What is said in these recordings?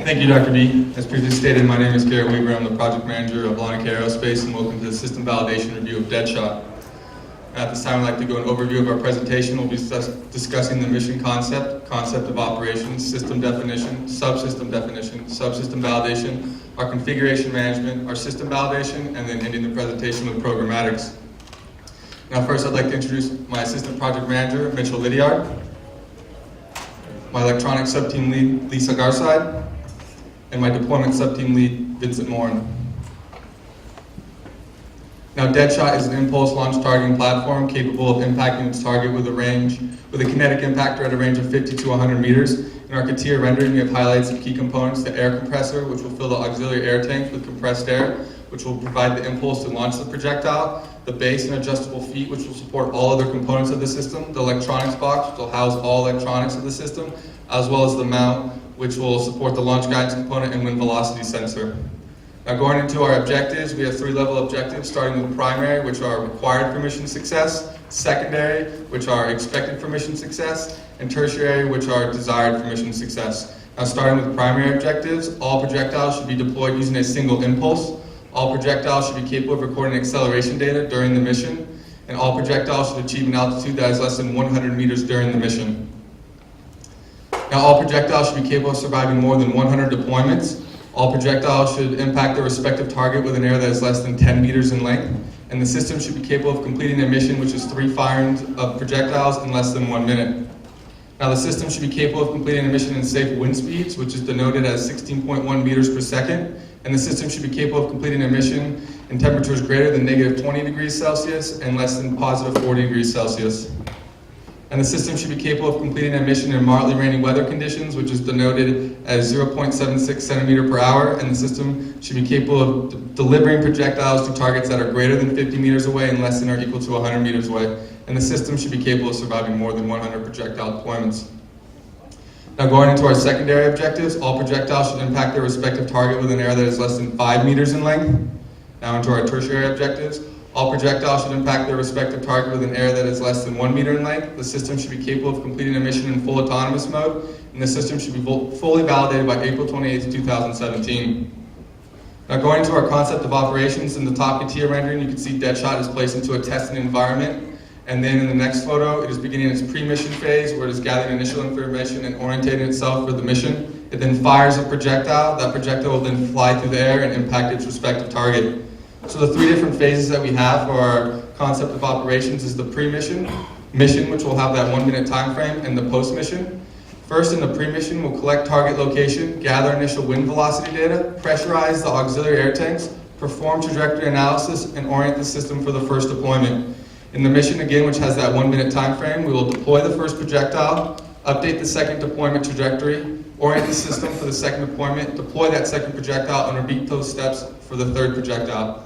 Thank you, Dr. B. As previously stated, my name is Garrett Weaver. I'm the project manager of Laniakea Aerospace, and welcome to the system validation review of Deadshot. At this time, I'd like to go an overview of our presentation. We'll be discussing the mission concept, concept of operations, system definition, subsystem validation, our configuration management, our system validation, and then ending the presentation with programmatics. Now, first, I'd like to introduce my assistant project manager, Mitchell Lydiard, my electronics sub-team lead, Lisa Garside, and my deployment sub-team lead, Vincent Morin. Now, Deadshot is an impulse launch targeting platform capable of impacting its target with a kinetic impactor at a range of 50 to 100 meters. In our CATIA rendering, we have highlighted some key components: the air compressor, which will fill the auxiliary air tank with compressed air, which will provide the impulse to launch the projectile, the base and adjustable feet, which will support all other components of the system, the electronics box, which will house all electronics of the system, as well as the mount, which will support the launch guidance component and wind velocity sensor. Now, going into our objectives, we have three-level objectives, starting with primary, which are required for mission success, secondary, which are expected for mission success, and tertiary, which are desired for mission success. Now, starting with primary objectives, all projectiles should be deployed using a single impulse. All projectiles should be capable of recording acceleration data during the mission, and all projectiles should achieve an altitude that is less than 100 meters during the mission. Now, all projectiles should be capable of surviving more than 100 deployments. All projectiles should impact their respective target with an area that is less than 10 meters in length, and the system should be capable of completing a mission, which is 3 firings of projectiles in less than 1 minute. Now, the system should be capable of completing a mission in safe wind speeds, which is denoted as 16.1 meters per second, and the system should be capable of completing a mission in temperatures greater than negative 20 degrees Celsius and less than positive 40 degrees Celsius. And the system should be capable of completing a mission in moderately rainy weather conditions, which is denoted as 0.76 centimeter per hour, and the system should be capable of delivering projectiles to targets that are greater than 50 meters away and less than or equal to 100 meters away. And the system should be capable of surviving more than 100 projectile deployments. Now, going into our secondary objectives, all projectiles should impact their respective target with an area that is less than 5 meters in length. Now, into our tertiary objectives, all projectiles should impact their respective target with an area that is less than 1 meter in length. The system should be capable of completing a mission in full autonomous mode, and the system should be fully validated by April 28, 2017. Now, going to our concept of operations, in the top CATIA rendering, you can see Deadshot is placed into a testing environment. And then in the next photo, it is beginning its pre-mission phase, where it is gathering initial information and orientating itself for the mission. It then fires a projectile. That projectile will then fly through the air and impact its respective target. So the 3 different phases that we have for our concept of operations is the pre-mission, mission, which will have that 1 minute time frame, and the post-mission. First, in the pre-mission, we'll collect target location, gather initial wind velocity data, pressurize the auxiliary air tanks, perform trajectory analysis, and orient the system for the first deployment. In the mission, again, which has that 1 minute time frame, we will deploy the first projectile, update the second deployment trajectory, orient the system for the second deployment, deploy that second projectile, and repeat those steps for the third projectile.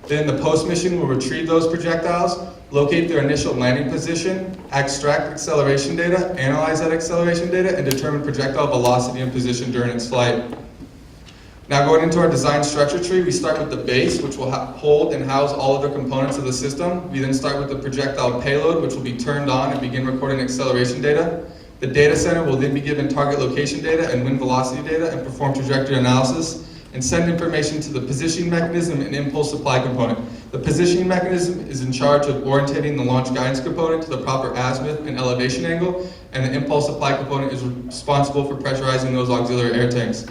Then the post-mission will retrieve those projectiles, locate their initial landing position, extract acceleration data, analyze that acceleration data, and determine projectile velocity and position during its flight. Now, going into our design structure tree, we start with the base, which will hold and house all of the components of the system. We then start with the projectile payload, which will be turned on and begin recording acceleration data. The data center will then be given target location data and wind velocity data and perform trajectory analysis, and send information to the positioning mechanism and impulse supply component. The positioning mechanism is in charge of orientating the launch guidance component to the proper azimuth and elevation angle, and the impulse supply component is responsible for pressurizing those auxiliary air tanks.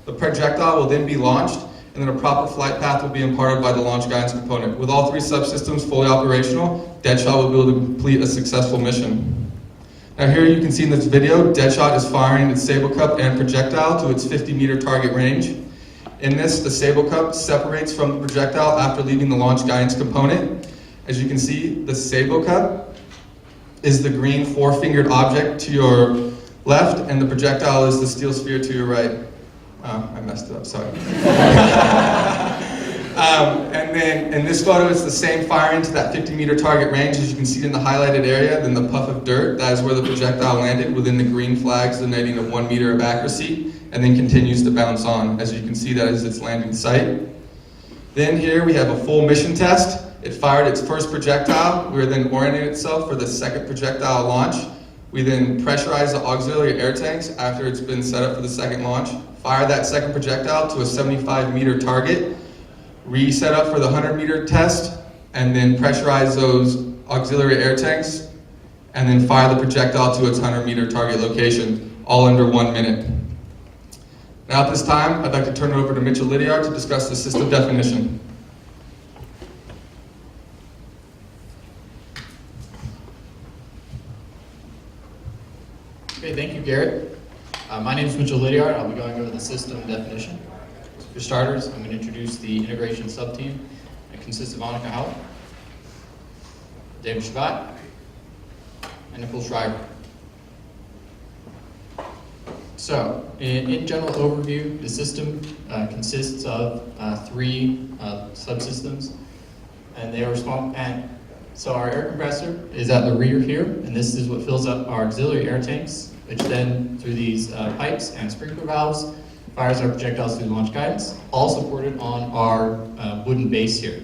The projectile will then be launched, and then a proper flight path will be imparted by the launch guidance component. With all 3 subsystems fully operational, Deadshot will be able to complete a successful mission. Now, here you can see in this video, Deadshot is firing its Sable Cup and projectile to its 50-meter target range. In this, the Sable Cup separates from the projectile after leaving the launch guidance component. As you can see, the Sable Cup is the green 4-fingered object to your left, and the projectile is the steel sphere to your right. I messed it up, sorry. And then in this photo, it's the same firing to that 50-meter target range. As you can see in the highlighted area, then the puff of dirt, that is where the projectile landed within the green flags denoting a 1 meter of accuracy, and then continues to bounce on. As you can see, that is its landing site. Then here we have a full mission test. It fired its first projectile. We were then orienting itself for the second projectile launch. We then pressurize the auxiliary air tanks after it's been set up for the second launch, fire that second projectile to a 75-meter target, reset up for the 100-meter test, and then pressurize those auxiliary air tanks, and then fire the projectile to its 100-meter target location, all under 1 minute. Now at this time, I'd like to turn it over to Mitchell Lydiard to discuss the system definition. Okay, thank you, Garrett. My name is Mitchell Lydiard. I'll be going over the system definition. For starters, I'm going to introduce the integration subteam. It consists of Laniakea Howell, David Scott, and Nicole Schreiber. So, in general overview, the system consists of 3 subsystems, and they are responsible. And so our air compressor is at the rear here, and this is what fills up our auxiliary air tanks, which then, through these pipes and sprinkler valves, fires our projectiles through launch guidance, all supported on our wooden base here.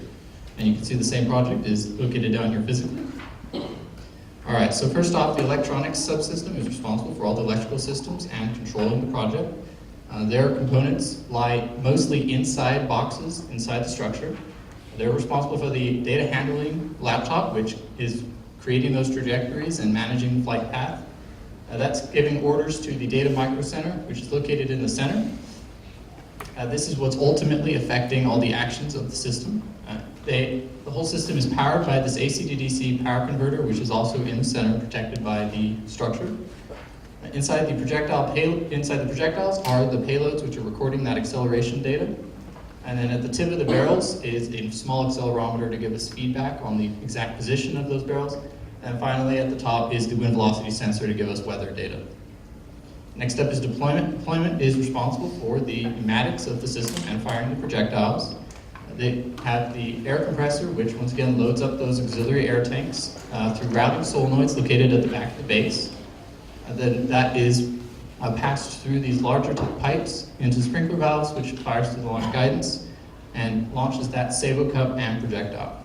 And you can see the same project is located down here physically. All right, so first off, the electronics subsystem is responsible for all the electrical systems and controlling the project. Their components lie mostly inside boxes inside the structure. They're responsible for the data handling laptop, which is creating those trajectories and managing the flight path. That's giving orders to the data micro center, which is located in the center. This is what's ultimately affecting all the actions of the system. The whole system is powered by this AC to DC power converter, which is also in the center, protected by the structure. Inside the projectiles are the payloads, which are recording that acceleration data. And then at the tip of the barrels is a small accelerometer to give us feedback on the exact position of those barrels. And finally, at the top is the wind velocity sensor to give us weather data. Next up is deployment. Deployment is responsible for the pneumatics of the system and firing the projectiles. They have the air compressor, which once again loads up those auxiliary air tanks through routing solenoids located at the back of the base. And then that is passed through these larger pipes into sprinkler valves, which fires to the launch guidance and launches that Savo cup and projectile.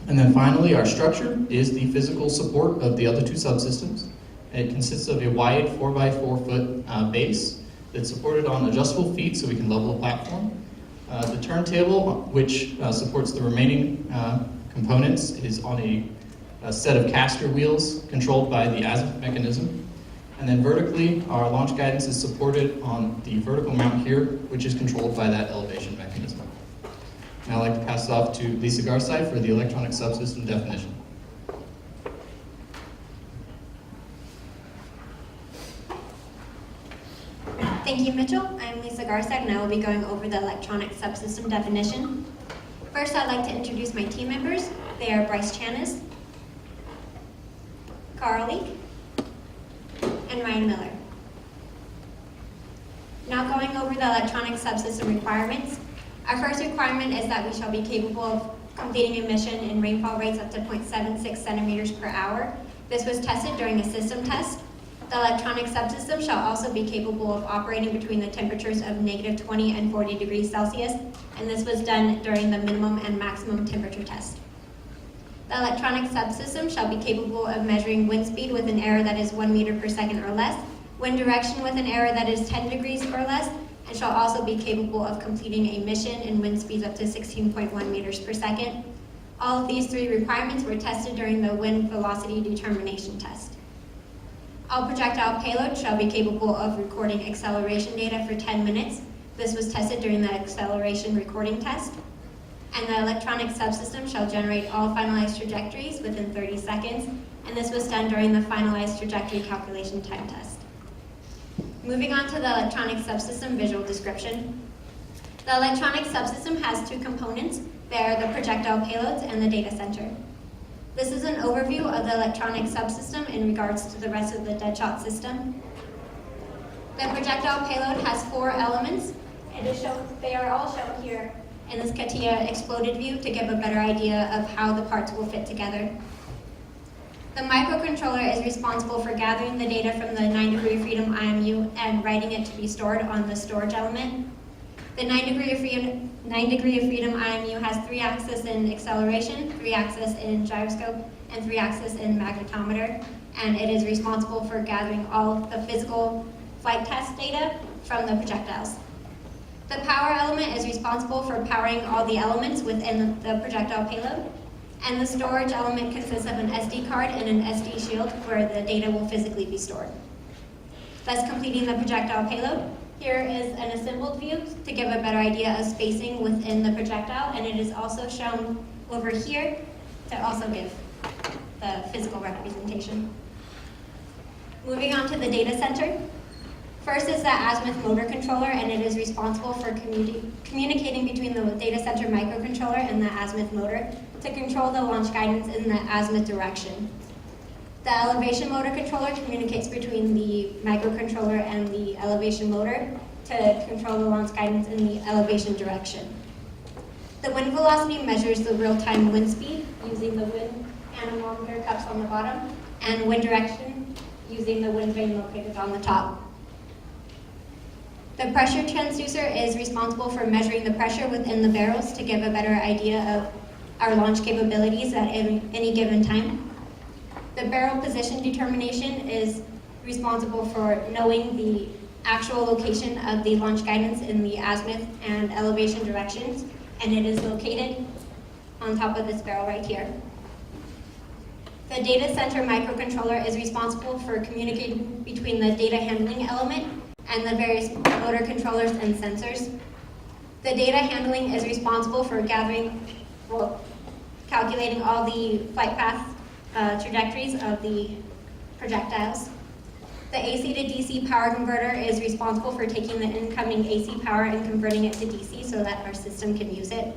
And then finally, our structure is the physical support of the other 2 subsystems. It consists of a wide 4x4 foot base that's supported on adjustable feet so we can level the platform. The turntable, which supports the remaining components, is on a set of caster wheels controlled by the azimuth mechanism. And then vertically, our launch guidance is supported on the vertical mount here, which is controlled by that elevation mechanism. Now I'd like to pass it off to Lisa Garside for the electronic subsystem definition. Thank you, Mitchell. I'm Lisa Garside, and I will be going over the electronic subsystem definition. First, I'd like to introduce my team members. They are Bryce Chanis, Carl Leek, and Ryan Miller. Now going over the electronic subsystem requirements. Our first requirement is that we shall be capable of completing a mission in rainfall rates up to 0.76 centimeters per hour. This was tested during a system test. The electronic subsystem shall also be capable of operating between the temperatures of -20 and 40 degrees Celsius, and this was done during the minimum and maximum temperature test. The electronic subsystem shall be capable of measuring wind speed with an error that is 1 meter per second or less, wind direction with an error that is 10 degrees or less, and shall also be capable of completing a mission in wind speeds up to 16.1 meters per second. All of these 3 requirements were tested during the wind velocity determination test. All projectile payloads shall be capable of recording acceleration data for 10 minutes. This was tested during the acceleration recording test. And the electronic subsystem shall generate all finalized trajectories within 30 seconds, and this was done during the finalized trajectory calculation time test. Moving on to the electronic subsystem visual description. The electronic subsystem has 2 components. They are the projectile payloads and the data center. This is an overview of the electronic subsystem in regards to the rest of the Deadshot system. The projectile payload has 4 elements. They are all shown here in this CATIA exploded view to give a better idea of how the parts will fit together. The microcontroller is responsible for gathering the data from the 9 degree of freedom IMU and writing it to be stored on the storage element. The 9 degree of freedom IMU has 3 axes in acceleration, 3 axes in gyroscope, and 3 axes in magnetometer. and it is responsible for gathering all the physical flight test data from the projectiles. The power element is responsible for powering all the elements within the projectile payload, and the storage element consists of an SD card and an SD shield where the data will physically be stored. Thus completing the projectile payload. Here is an assembled view to give a better idea of spacing within the projectile, and it is also shown over here to also give the physical representation. Moving on to the data center. First is the azimuth motor controller, and it is responsible for communicating between the data center microcontroller and the azimuth motor to control the launch guidance in the azimuth direction. The elevation motor controller communicates between the microcontroller and the elevation motor to control the launch guidance in the elevation direction. The wind velocity measures the real-time wind speed using the wind anemometer cups on the bottom, and wind direction using the wind vane located on the top. The pressure transducer is responsible for measuring the pressure within the barrels to give a better idea of our launch capabilities at any given time. The barrel position determination is responsible for knowing the actual location of the launch guidance in the azimuth and elevation directions, and it is located on top of this barrel right here. The data center microcontroller is responsible for communicating between the data handling element and the various motor controllers and sensors. The data handling is responsible for calculating all the flight path trajectories of the projectiles. The AC to DC power converter is responsible for taking the incoming AC power and converting it to DC so that our system can use it.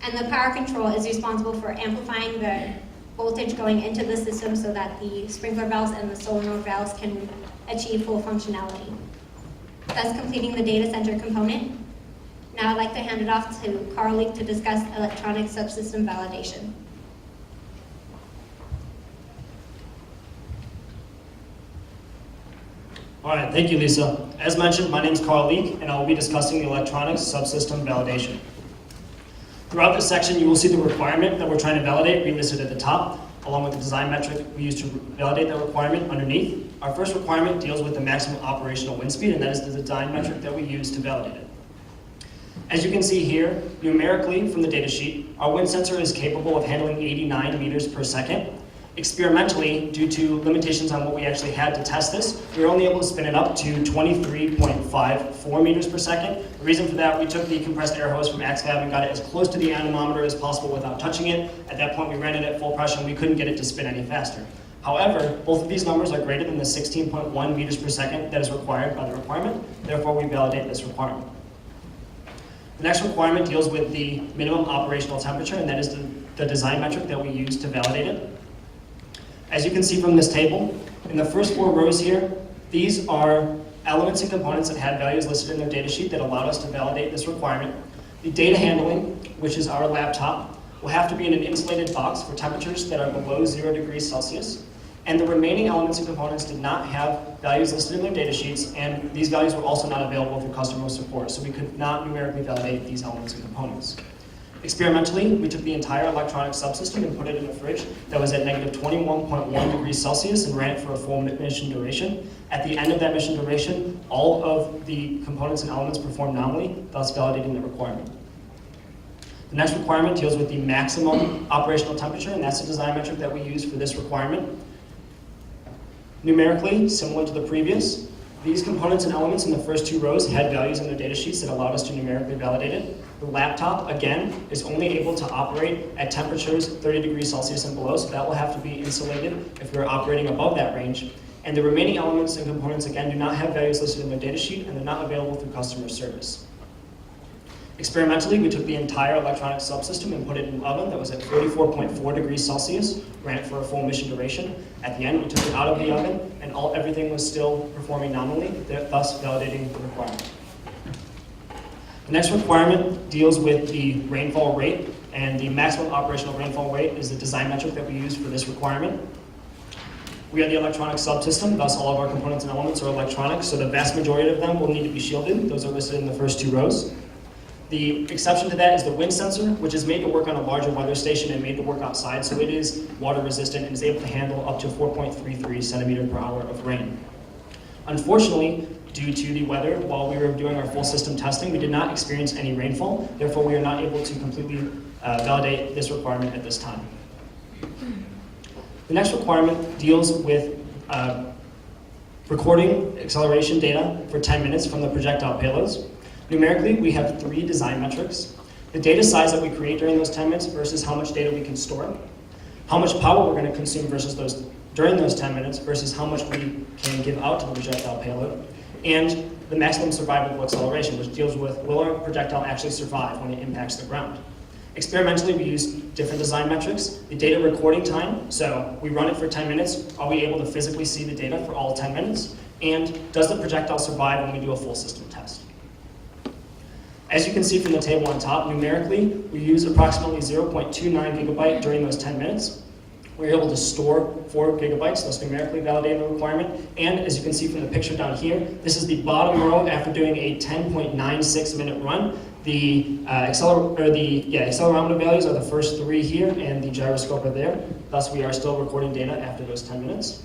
And the power control is responsible for amplifying the voltage going into the system so that the sprinkler valves and the solenoid valves can achieve full functionality, thus completing the data center component. Now I'd like to hand it off to Carl Leek to discuss electronic subsystem validation. All right, thank you, Lisa. As mentioned, my name is Carl Leek, and I will be discussing the electronics subsystem validation. Throughout this section, you will see the requirement that we're trying to validate listed at the top, along with the design metric we use to validate that requirement underneath. Our first requirement deals with the maximum operational wind speed, and that is the design metric that we use to validate it. As you can see here, numerically from the data sheet, our wind sensor is capable of handling 89 meters per second. Experimentally, due to limitations on what we actually had to test this, we were only able to spin it up to 23.54 meters per second. The reason for that, we took the compressed air hose from AXFAB and got it as close to the anemometer as possible without touching it. At that point, we ran it at full pressure and we couldn't get it to spin any faster. However, both of these numbers are greater than the 16.1 meters per second that is required by the requirement. Therefore, we validate this requirement. The next requirement deals with the minimum operational temperature, and that is the design metric that we use to validate it. As you can see from this table, in the first 4 rows here, these are elements and components that had values listed in their data sheet that allowed us to validate this requirement. The data handling, which is our laptop, will have to be in an insulated box for temperatures that are below 0 degrees Celsius. And the remaining elements and components did not have values listed in their data sheets, and these values were also not available through customer support, so we could not numerically validate these elements and components. Experimentally, we took the entire electronic subsystem and put it in a fridge that was at negative 21.1 degrees Celsius and ran it for a full mission duration. At the end of that mission duration, all of the components and elements performed nominally, thus validating the requirement. The next requirement deals with the maximum operational temperature, and that's the design metric that we use for this requirement. Numerically, similar to the previous, these components and elements in the first 2 rows had values in their data sheets that allowed us to numerically validate it. The laptop, again, is only able to operate at temperatures 30 degrees Celsius and below, so that will have to be insulated if we're operating above that range. And the remaining elements and components, again, do not have values listed in their data sheet, and they're not available through customer service. Experimentally, we took the entire electronic subsystem and put it in an oven that was at 44.4 degrees Celsius, ran it for a full mission duration. At the end, we took it out of the oven, and everything was still performing nominally, thus validating the requirement. The next requirement deals with the rainfall rate, and the maximum operational rainfall rate is the design metric that we use for this requirement. We are the electronic subsystem, thus all of our components and elements are electronic, so the vast majority of them will need to be shielded. Those are listed in the first 2 rows. The exception to that is the wind sensor, which is made to work on a larger weather station and made to work outside, so it is water resistant and is able to handle up to 4.33 centimeter per hour of rain. Unfortunately, due to the weather, while we were doing our full system testing, we did not experience any rainfall. Therefore, we are not able to completely validate this requirement at this time. The next requirement deals with recording acceleration data for 10 minutes from the projectile payloads. Numerically, we have 3 design metrics: the data size that we create during those 10 minutes versus how much data we can store, how much power we're going to consume during those 10 minutes versus how much we can give out to the projectile payload, and the maximum survivable acceleration, which deals with will our projectile actually survive when it impacts the ground. Experimentally, we use different design metrics. The data recording time, so we run it for 10 minutes. Are we able to physically see the data for all 10 minutes? And does the projectile survive when we do a full system test? As you can see from the table on top, numerically, we use approximately 0.29 gigabyte during those 10 minutes. We're able to store 4 gigabytes, thus numerically validating the requirement. And as you can see from the picture down here, this is the bottom row after doing a 10.96 minute run. The accelerometer values are the first 3 here, and the gyroscope are there. Thus, we are still recording data after those 10 minutes.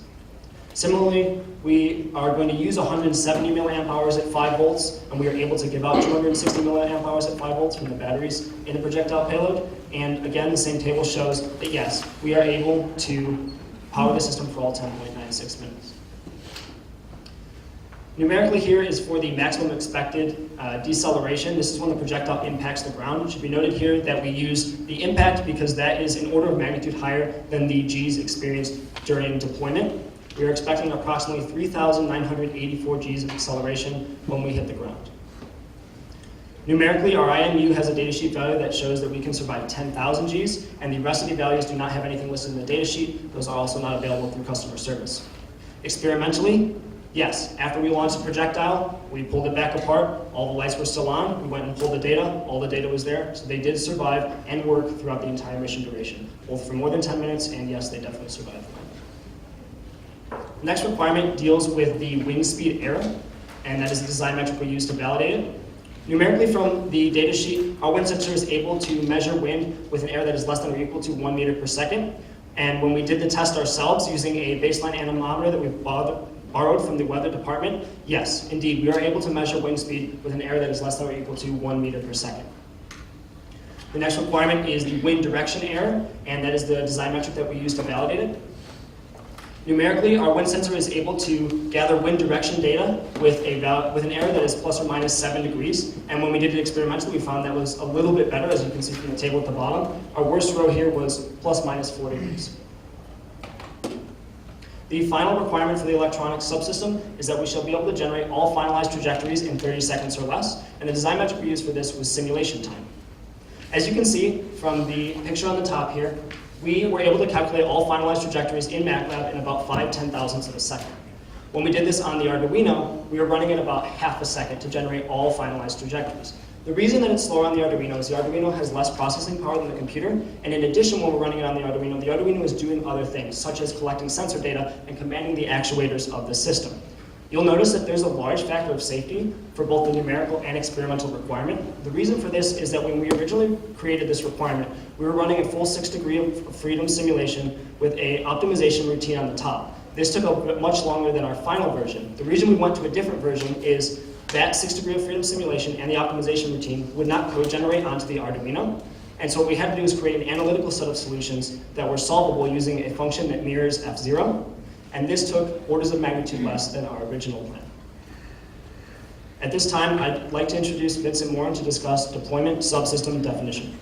Similarly, we are going to use 170 milliamp hours at 5 volts, and we are able to give out 260 milliamp hours at 5 volts from the batteries in the projectile payload. And again, the same table shows that yes, we are able to power the system for all 10.96 minutes. Numerically here is for the maximum expected deceleration. This is when the projectile impacts the ground. It should be noted here that we use the impact because that is an order of magnitude higher than the G's experienced during deployment. We are expecting approximately 3,984 G's of acceleration when we hit the ground. Numerically, our IMU has a datasheet value that shows that we can survive 10,000 G's, and the rest of the values do not have anything listed in the datasheet. Those are also not available through customer service. Experimentally, yes, after we launched the projectile, we pulled it back apart, all the lights were still on, we went and pulled the data, all the data was there, so they did survive and work throughout the entire mission duration, both for more than 10 minutes, and yes, they definitely survived. The next requirement deals with the wind speed error, and that is the design metric we use to validate it. Numerically from the data sheet, our wind sensor is able to measure wind with an error that is less than or equal to 1 meter per second. And when we did the test ourselves using a baseline anemometer that we borrowed from the weather department, yes, indeed, we are able to measure wind speed with an error that is less than or equal to 1 meter per second. The next requirement is the wind direction error, and that is the design metric that we use to validate it. Numerically, our wind sensor is able to gather wind direction data with an error that is plus or minus 7 degrees. And when we did it experimentally, we found that was a little bit better, as you can see from the table at the bottom. Our worst row here was plus minus 4 degrees. The final requirement for the electronic subsystem is that we shall be able to generate all finalized trajectories in 30 seconds or less. And the design metric we used for this was simulation time. As you can see from the picture on the top here, we were able to calculate all finalized trajectories in MATLAB in about 5/10,000ths of a second. When we did this on the Arduino, we were running at about half a second to generate all finalized trajectories. The reason that it's slower on the Arduino is the Arduino has less processing power than the computer, and in addition, when we're running it on the Arduino is doing other things, such as collecting sensor data and commanding the actuators of the system. You'll notice that there's a large factor of safety for both the numerical and experimental requirement. The reason for this is that when we originally created this requirement, we were running a full 6 degrees of freedom simulation with an optimization routine on the top. This took a bit much longer than our final version. The reason we went to a different version is that 6 degrees of freedom simulation and the optimization routine would not code generate onto the Arduino. And so what we had to do is create an analytical set of solutions that were solvable using a function that mirrors F0. And this took orders of magnitude less than our original plan. At this time, I'd like to introduce Vincent Morin to discuss deployment subsystem definition.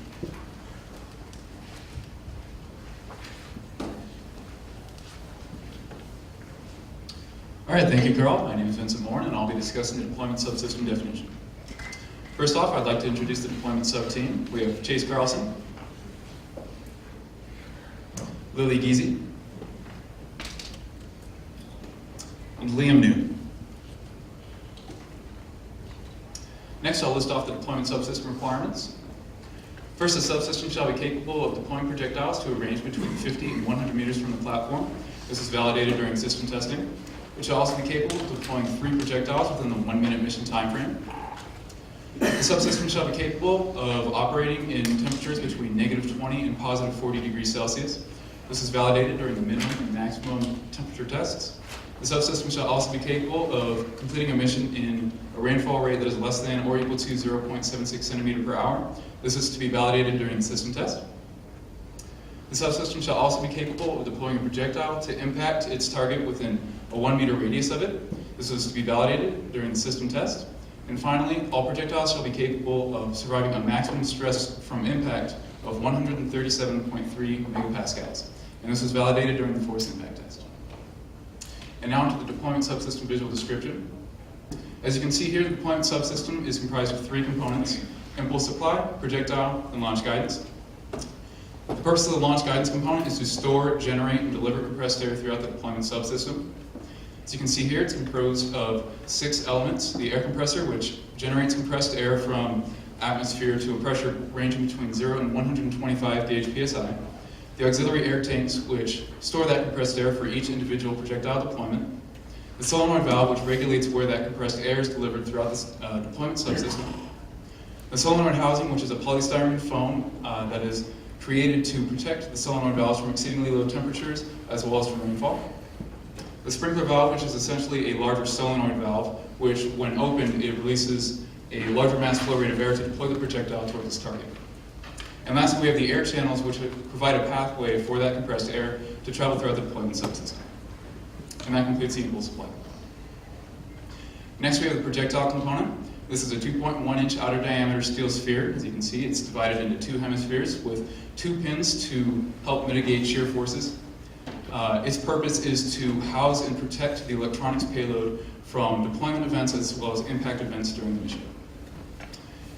All right, thank you, Carl. My name is Vincent Morin, and I'll be discussing the deployment subsystem definition. First off, I'd like to introduce the deployment sub-team. We have Chase Carlson, Lily Giese, and Liam New. Next, I'll list off the deployment subsystem requirements. First, the subsystem shall be capable of deploying projectiles to a range between 50 and 100 meters from the platform. This is validated during system testing. It shall also be capable of deploying 3 projectiles within the 1-minute mission time frame. The subsystem shall be capable of operating in temperatures between -20 and +40 degrees Celsius. This is validated during the minimum and maximum temperature tests. The subsystem shall also be capable of completing a mission in a rainfall rate that is less than or equal to 0.76 centimeter per hour. This is to be validated during the system test. The subsystem shall also be capable of deploying a projectile to impact its target within a 1 meter radius of it. This is to be validated during the system test. And finally, all projectiles shall be capable of surviving a maximum stress from impact of 137.3 megapascals. And this was validated during the force impact test. And now into the deployment subsystem visual description. As you can see here, the deployment subsystem is comprised of 3 components: impulse supply, projectile, and launch guidance. The purpose of the launch guidance component is to store, generate, and deliver compressed air throughout the deployment subsystem. As you can see here, it's composed of 6 elements: the air compressor, which generates compressed air from atmosphere to a pressure ranging between 0 and 125 psi. The auxiliary air tanks, which store that compressed air for each individual projectile deployment. The solenoid valve, which regulates where that compressed air is delivered throughout this deployment subsystem. The solenoid housing, which is a polystyrene foam that is created to protect the solenoid valves from exceedingly low temperatures as well as from rainfall. The sprinkler valve, which is essentially a larger solenoid valve, which when opened, it releases a larger mass flow rate of air to deploy the projectile towards its target. And lastly, we have the air channels, which provide a pathway for that compressed air to travel throughout the deployment subsystem. And that completes the impulse supply. Next, we have the projectile component. This is a 2.1-inch outer diameter steel sphere. As you can see, it's divided into 2 hemispheres with 2 pins to help mitigate shear forces. Its purpose is to house and protect the electronics payload from deployment events as well as impact events during the mission.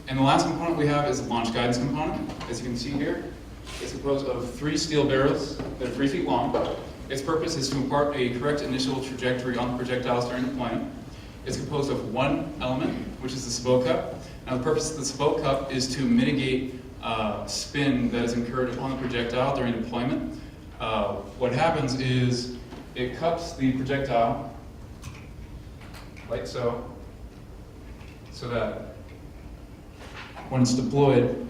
And the last component we have is the launch guidance component. As you can see here, it's composed of 3 steel barrels that are 3 feet long. Its purpose is to impart a correct initial trajectory on the projectiles during deployment. It's composed of 1 element, which is the sabot cup. Now the purpose of the sabot cup is to mitigate spin that is incurred upon the projectile during deployment. What happens is it cups the projectile like so that when it's deployed,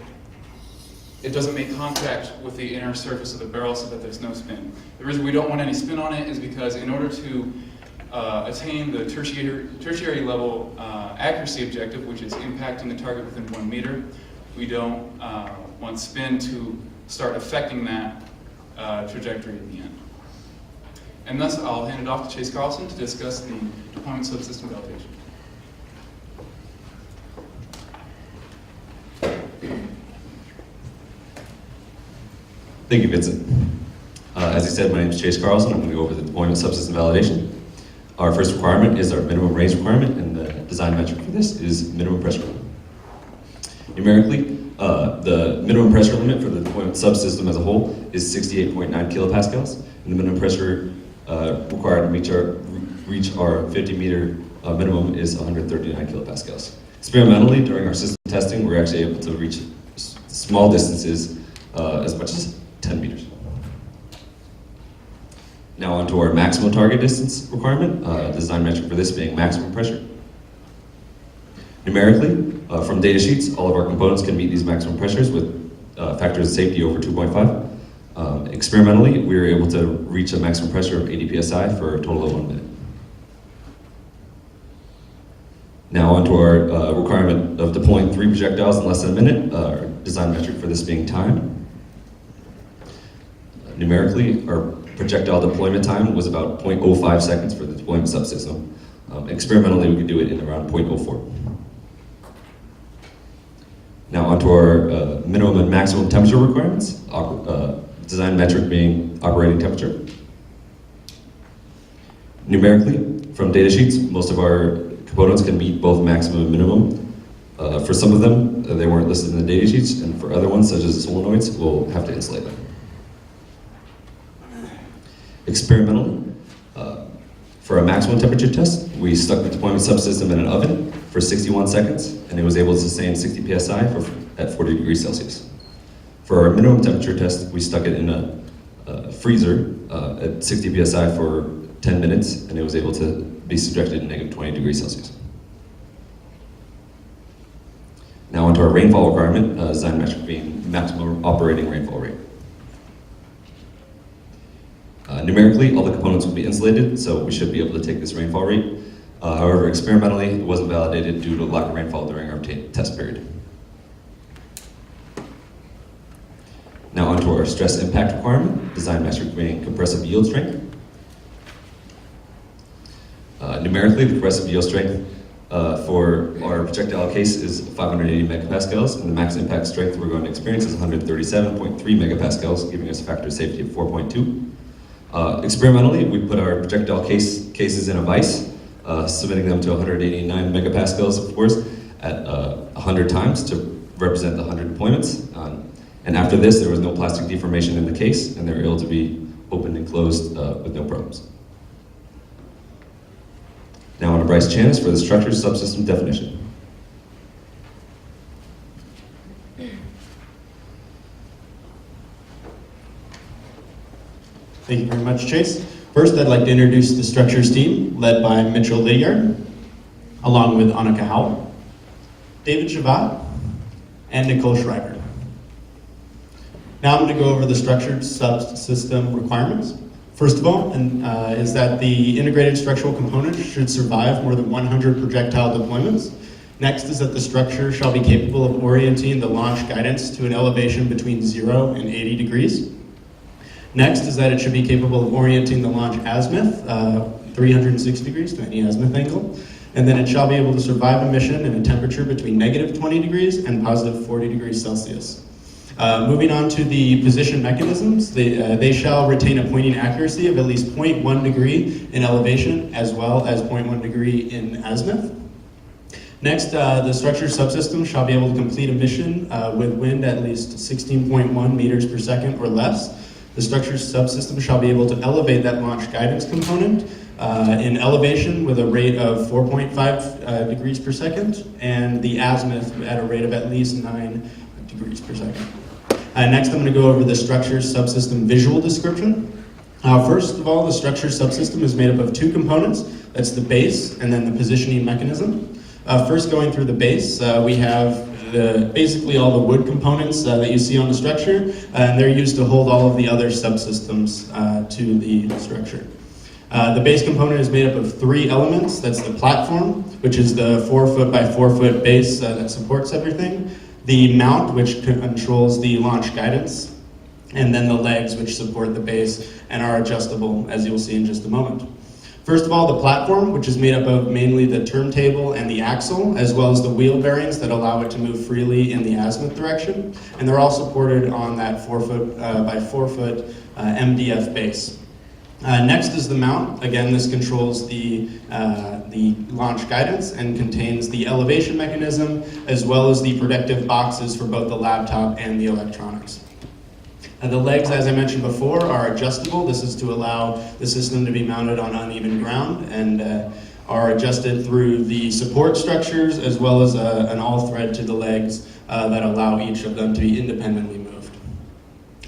it doesn't make contact with the inner surface of the barrel so that there's no spin. The reason we don't want any spin on it is because in order to attain the tertiary level accuracy objective, which is impacting the target within 1 meter, we don't want spin to start affecting that trajectory at the end. And thus, I'll hand it off to Chase Carlson to discuss the deployment subsystem validation. Thank you, Vincent. As he said, my name is Chase Carlson. I'm going to go over the deployment subsystem validation. Our first requirement is our minimum range requirement, and the design metric for this is minimum pressure limit. Numerically, the minimum pressure limit for the deployment subsystem as a whole is 68.9 kilopascals, and the minimum pressure required to reach our 50-meter minimum is 139 kilopascals. Experimentally, during our system testing, we're actually able to reach small distances as much as 10 meters. Now onto our maximum target distance requirement, design metric for this being maximum pressure. Numerically, from data sheets, all of our components can meet these maximum pressures with factors of safety over 2.5. Experimentally, we were able to reach a maximum pressure of 80 psi for a total of 1 minute. Now onto our requirement of deploying 3 projectiles in less than a minute, our design metric for this being time. Numerically, our projectile deployment time was about 0.05 seconds for the deployment subsystem. Experimentally, we could do it in around 0.04. Now onto our minimum and maximum temperature requirements, design metric being operating temperature. Numerically, from data sheets, most of our components can meet both maximum and minimum. For some of them, they weren't listed in the data sheets, and for other ones, such as the solenoids, we'll have to insulate them. Experimentally, for a maximum temperature test, we stuck the deployment subsystem in an oven for 61 seconds, and it was able to sustain 60 psi at 40 degrees Celsius. For our minimum temperature test, we stuck it in a freezer at 60 psi for 10 minutes, and it was able to be subjected to -20 degrees Celsius. Now onto our rainfall requirement, design metric being maximum operating rainfall rate. Numerically, all the components will be insulated, so we should be able to take this rainfall rate. However, experimentally, it wasn't validated due to lack of rainfall during our test period. Now onto our stress impact requirement, design metric being compressive yield strength. Numerically, the compressive yield strength for our projectile case is 580 megapascals, and the max impact strength we're going to experience is 137.3 megapascals, giving us a factor of safety of 4.2. Experimentally, we put our projectile cases in a vise, submitting them to 189 megapascals, of course, at 100 times to represent the 100 deployments. And after this, there was no plastic deformation in the case, and they were able to be opened and closed with no problems. Now on to Bryce Chanis for the structure subsystem definition. Thank you very much, Chase. First, I'd like to introduce the structures team, led by Mitchell Lydiard, along with Annika Howell, David Shavat, and Nicole Schreiber. Now I'm going to go over the structured subsystem requirements. First of all, is that the integrated structural component should survive more than 100 projectile deployments. Next is that the structure shall be capable of orienting the launch guidance to an elevation between 0 and 80 degrees. Next is that it should be capable of orienting the launch azimuth 360 degrees to any azimuth angle. And then it shall be able to survive a mission in a temperature between negative 20 degrees and positive 40 degrees Celsius. Moving on to the position mechanisms, they shall retain a pointing accuracy of at least 0.1 degree in elevation as well as 0.1 degree in azimuth. Next, the structure subsystem shall be able to complete a mission with wind at least 16.1 meters per second or less. The structure subsystem shall be able to elevate that launch guidance component in elevation with a rate of 4.5 degrees per second, and the azimuth at a rate of at least 9 degrees per second. Next, I'm going to go over the structure subsystem visual description. First of all, the structure subsystem is made up of two components. That's the base and then the positioning mechanism. First, going through the base, we have basically all the wood components that you see on the structure, and they're used to hold all of the other subsystems to the structure. The base component is made up of three elements. That's the platform, which is the 4 foot by 4 foot base that supports everything. The mount, which controls the launch guidance, and then the legs, which support the base and are adjustable, as you'll see in just a moment. First of all, the platform, which is made up of mainly the turntable and the axle, as well as the wheel bearings that allow it to move freely in the azimuth direction, and they're all supported on that 4 foot by 4 foot MDF base. Next is the mount. Again, this controls the launch guidance and contains the elevation mechanism, as well as the protective boxes for both the laptop and the electronics. The legs, as I mentioned before, are adjustable. This is to allow the system to be mounted on uneven ground and are adjusted through the support structures, as well as an all-thread to the legs that allow each of them to be independently moved.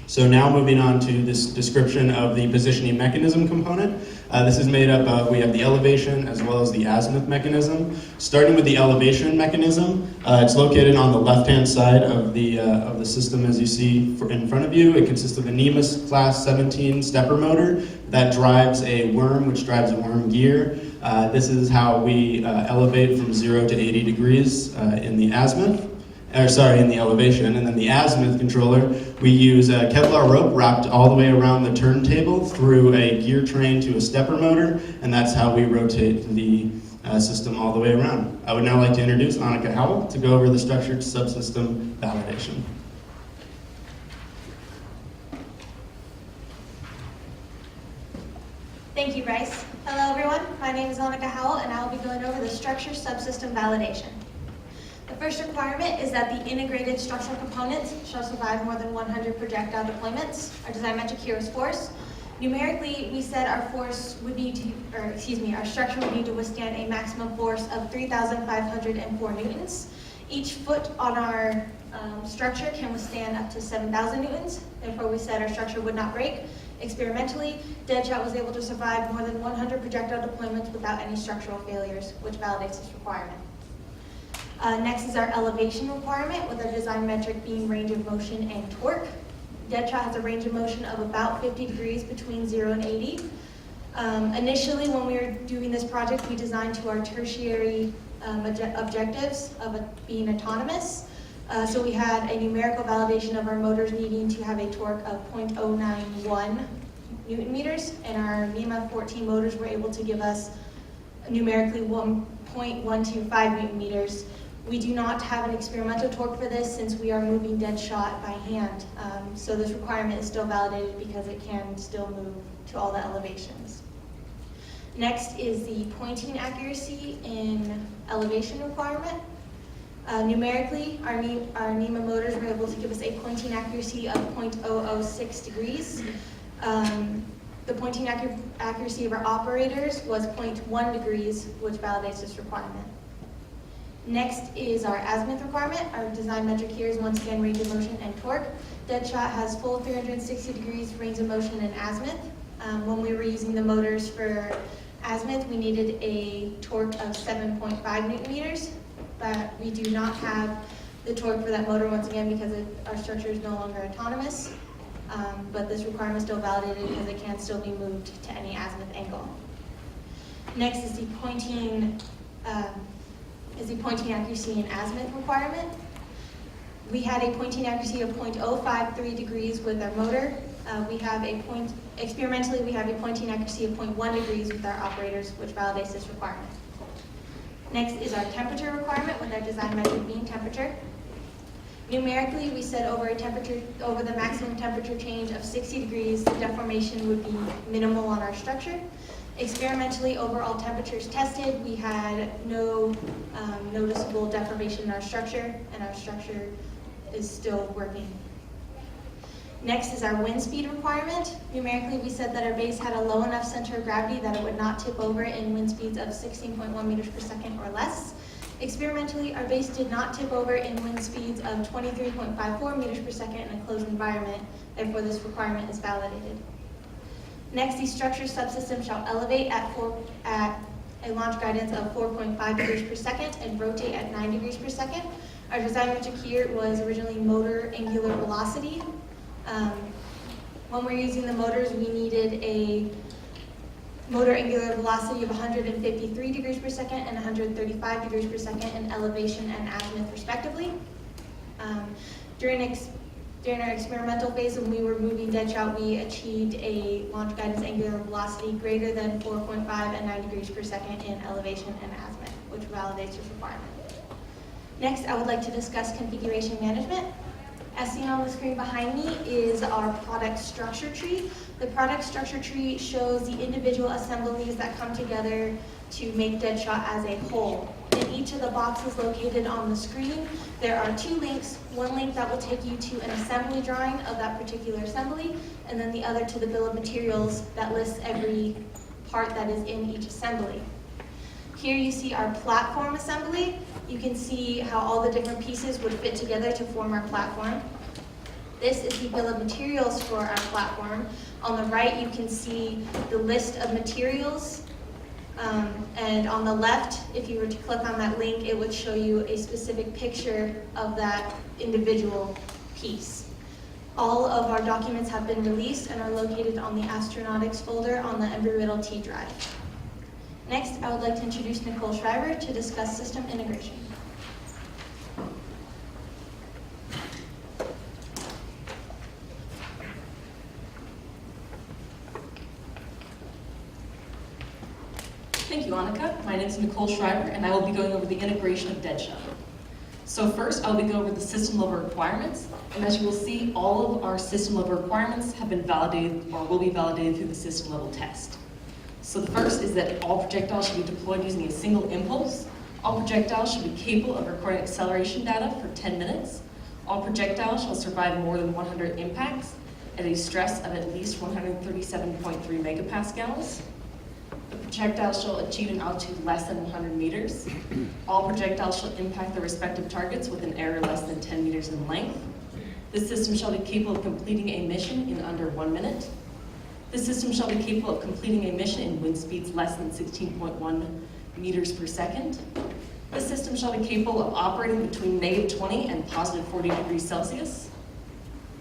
So now moving on to this description of the positioning mechanism component. This is made up of, we have the elevation as well as the azimuth mechanism. Starting with the elevation mechanism, it's located on the left-hand side of the system as you see in front of you. It consists of a NEMAS Class 17 stepper motor that drives a worm, which drives a worm gear. This is how we elevate from 0 to 80 degrees in the azimuth. In the elevation, and then the azimuth controller, we use a Kevlar rope wrapped all the way around the turntable through a gear train to a stepper motor, and that's how we rotate the system all the way around. I would now like to introduce Annika Howell to go over the structured subsystem validation. Thank you, Bryce. Hello, everyone. My name is Laniakea Howell, and I will be going over the structure subsystem validation. The first requirement is that the integrated structural components shall survive more than 100 projectile deployments. Our design metric here is force. Numerically, we said our force would need to, our structure would need to withstand a maximum force of 3,504 newtons. Each foot on our structure can withstand up to 7,000 newtons. Therefore, we said our structure would not break. Experimentally, Deadshot was able to survive more than 100 projectile deployments without any structural failures, which validates this requirement. Next is our elevation requirement with our design metric being range of motion and torque. Deadshot has a range of motion of about 50 degrees between 0 and 80. Initially, when we were doing this project, we designed to our tertiary objectives of being autonomous. So we had a numerical validation of our motors needing to have a torque of 0.091 Newton meters, and our NEMA 14 motors were able to give us numerically 1.125 Newton meters. We do not have an experimental torque for this since we are moving Deadshot by hand. So this requirement is still validated because it can still move to all the elevations. Next is the pointing accuracy in elevation requirement. Numerically, our NEMA motors were able to give us a pointing accuracy of 0.006 degrees. The pointing accuracy of our operators was 0.1 degrees, which validates this requirement. Next is our azimuth requirement. Our design metric here is once again range of motion and torque. Deadshot has full 360 degrees range of motion and azimuth. When we were using the motors for azimuth, we needed a torque of 7.5 Newton meters, but we do not have the torque for that motor once again because our structure is no longer autonomous. But this requirement is still validated because it can still be moved to any azimuth angle. Next is the pointing accuracy and azimuth requirement. We had a pointing accuracy of 0.053 degrees with our motor. Experimentally, we have a pointing accuracy of 0.1 degrees with our operators, which validates this requirement. Next is our temperature requirement with our design metric being temperature. Numerically, we said over the maximum temperature change of 60 degrees, the deformation would be minimal on our structure. Experimentally, over all temperatures tested, we had no noticeable deformation in our structure, and our structure is still working. Next is our wind speed requirement. Numerically, we said that our base had a low enough center of gravity that it would not tip over in wind speeds of 16.1 meters per second or less. Experimentally, our base did not tip over in wind speeds of 23.54 meters per second in a closed environment, therefore this requirement is validated. Next, the structure subsystem shall elevate at a launch guidance of 4.5 degrees per second and rotate at 9 degrees per second. Our design metric here was originally motor angular velocity. When we're using the motors, we needed a motor angular velocity of 153 degrees per second and 135 degrees per second in elevation and azimuth respectively. During our experimental phase, when we were moving Deadshot, we achieved a launch guidance angular velocity greater than 4.5 and 9 degrees per second in elevation and azimuth, which validates this requirement. Next, I would like to discuss configuration management. As seen on the screen behind me is our product structure tree. The product structure tree shows the individual assemblies that come together to make Deadshot as a whole. In each of the boxes located on the screen, there are two links. One link that will take you to an assembly drawing of that particular assembly, and then the other to the bill of materials that lists every part that is in each assembly. Here you see our platform assembly. You can see how all the different pieces would fit together to form our platform. This is the bill of materials for our platform. On the right, you can see the list of materials. And on the left, if you were to click on that link, it would show you a specific picture of that individual piece. All of our documents have been released and are located on the astronautics folder on the Embry-Riddle T drive. Next, I would like to introduce Nicole Schreiber to discuss system integration. Thank you, Annika. My name is Nicole Schreiber, and I will be going over the integration of Deadshot. So first, I'll be going over the system level requirements, and as you will see, all of our system level requirements have been validated or will be validated through the system level test. So the first is that all projectiles should be deployed using a single impulse. All projectiles should be capable of recording acceleration data for 10 minutes. All projectiles shall survive more than 100 impacts at a stress of at least 137.3 megapascals. The projectiles shall achieve an altitude less than 100 meters. All projectiles shall impact their respective targets with an area less than 10 meters in length. This system shall be capable of completing a mission in under 1 minute. This system shall be capable of completing a mission in wind speeds less than 16.1 meters per second. The system shall be capable of operating between -20 and +40 degrees Celsius.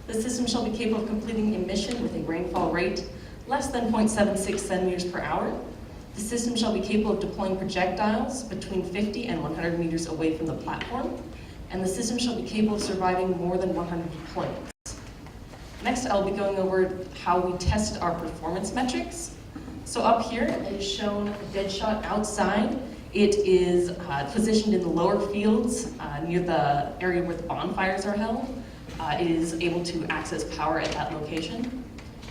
The system shall be capable of completing a mission with a rainfall rate less than 0.76 centimeters per hour. The system shall be capable of deploying projectiles between 50 and 100 meters away from the platform. And the system shall be capable of surviving more than 100 deployments. Next, I'll be going over how we tested our performance metrics. So up here is shown Deadshot outside. It is positioned in the lower fields near the area where the bonfires are held. It is able to access power at that location.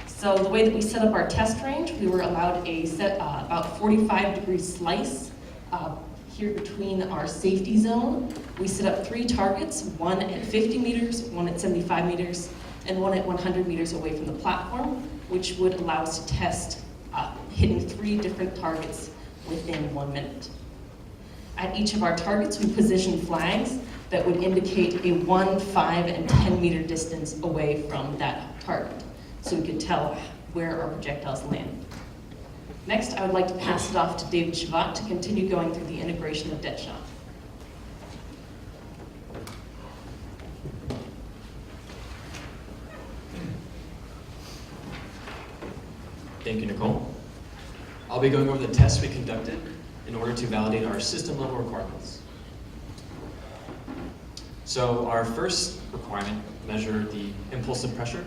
So the way that we set up our test range, we were allowed a set about 45-degree slice here between our safety zone. We set up 3 targets, one at 50 meters, one at 75 meters, and one at 100 meters away from the platform, which would allow us to test hitting 3 different targets within 1 minute. At each of our targets, we positioned flags that would indicate a 1, 5, and 10 meter distance away from that target, so we could tell where our projectiles land. Next, I would like to pass it off to David Shavat to continue going through the integration of Deadshot. Thank you, Nicole. I'll be going over the tests we conducted in order to validate our system level requirements. So our first requirement measured the impulsive pressure.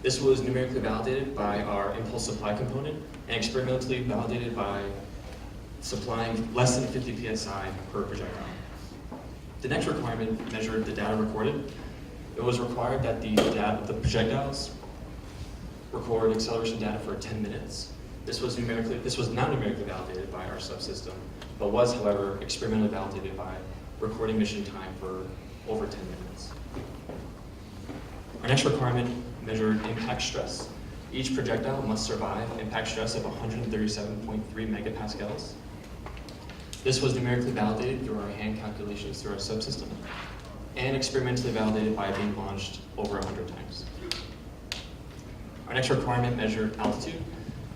This was numerically validated by our impulse supply component and experimentally validated by supplying less than 50 psi per projectile. The next requirement measured the data recorded. It was required that the projectiles record acceleration data for 10 minutes. This was not numerically validated by our subsystem, but was, however, experimentally validated by recording mission time for over 10 minutes. Our next requirement measured impact stress. Each projectile must survive impact stress of 137.3 megapascals. This was numerically validated through our hand calculations through our subsystem, and experimentally validated by being launched over 100 times. Our next requirement measured altitude.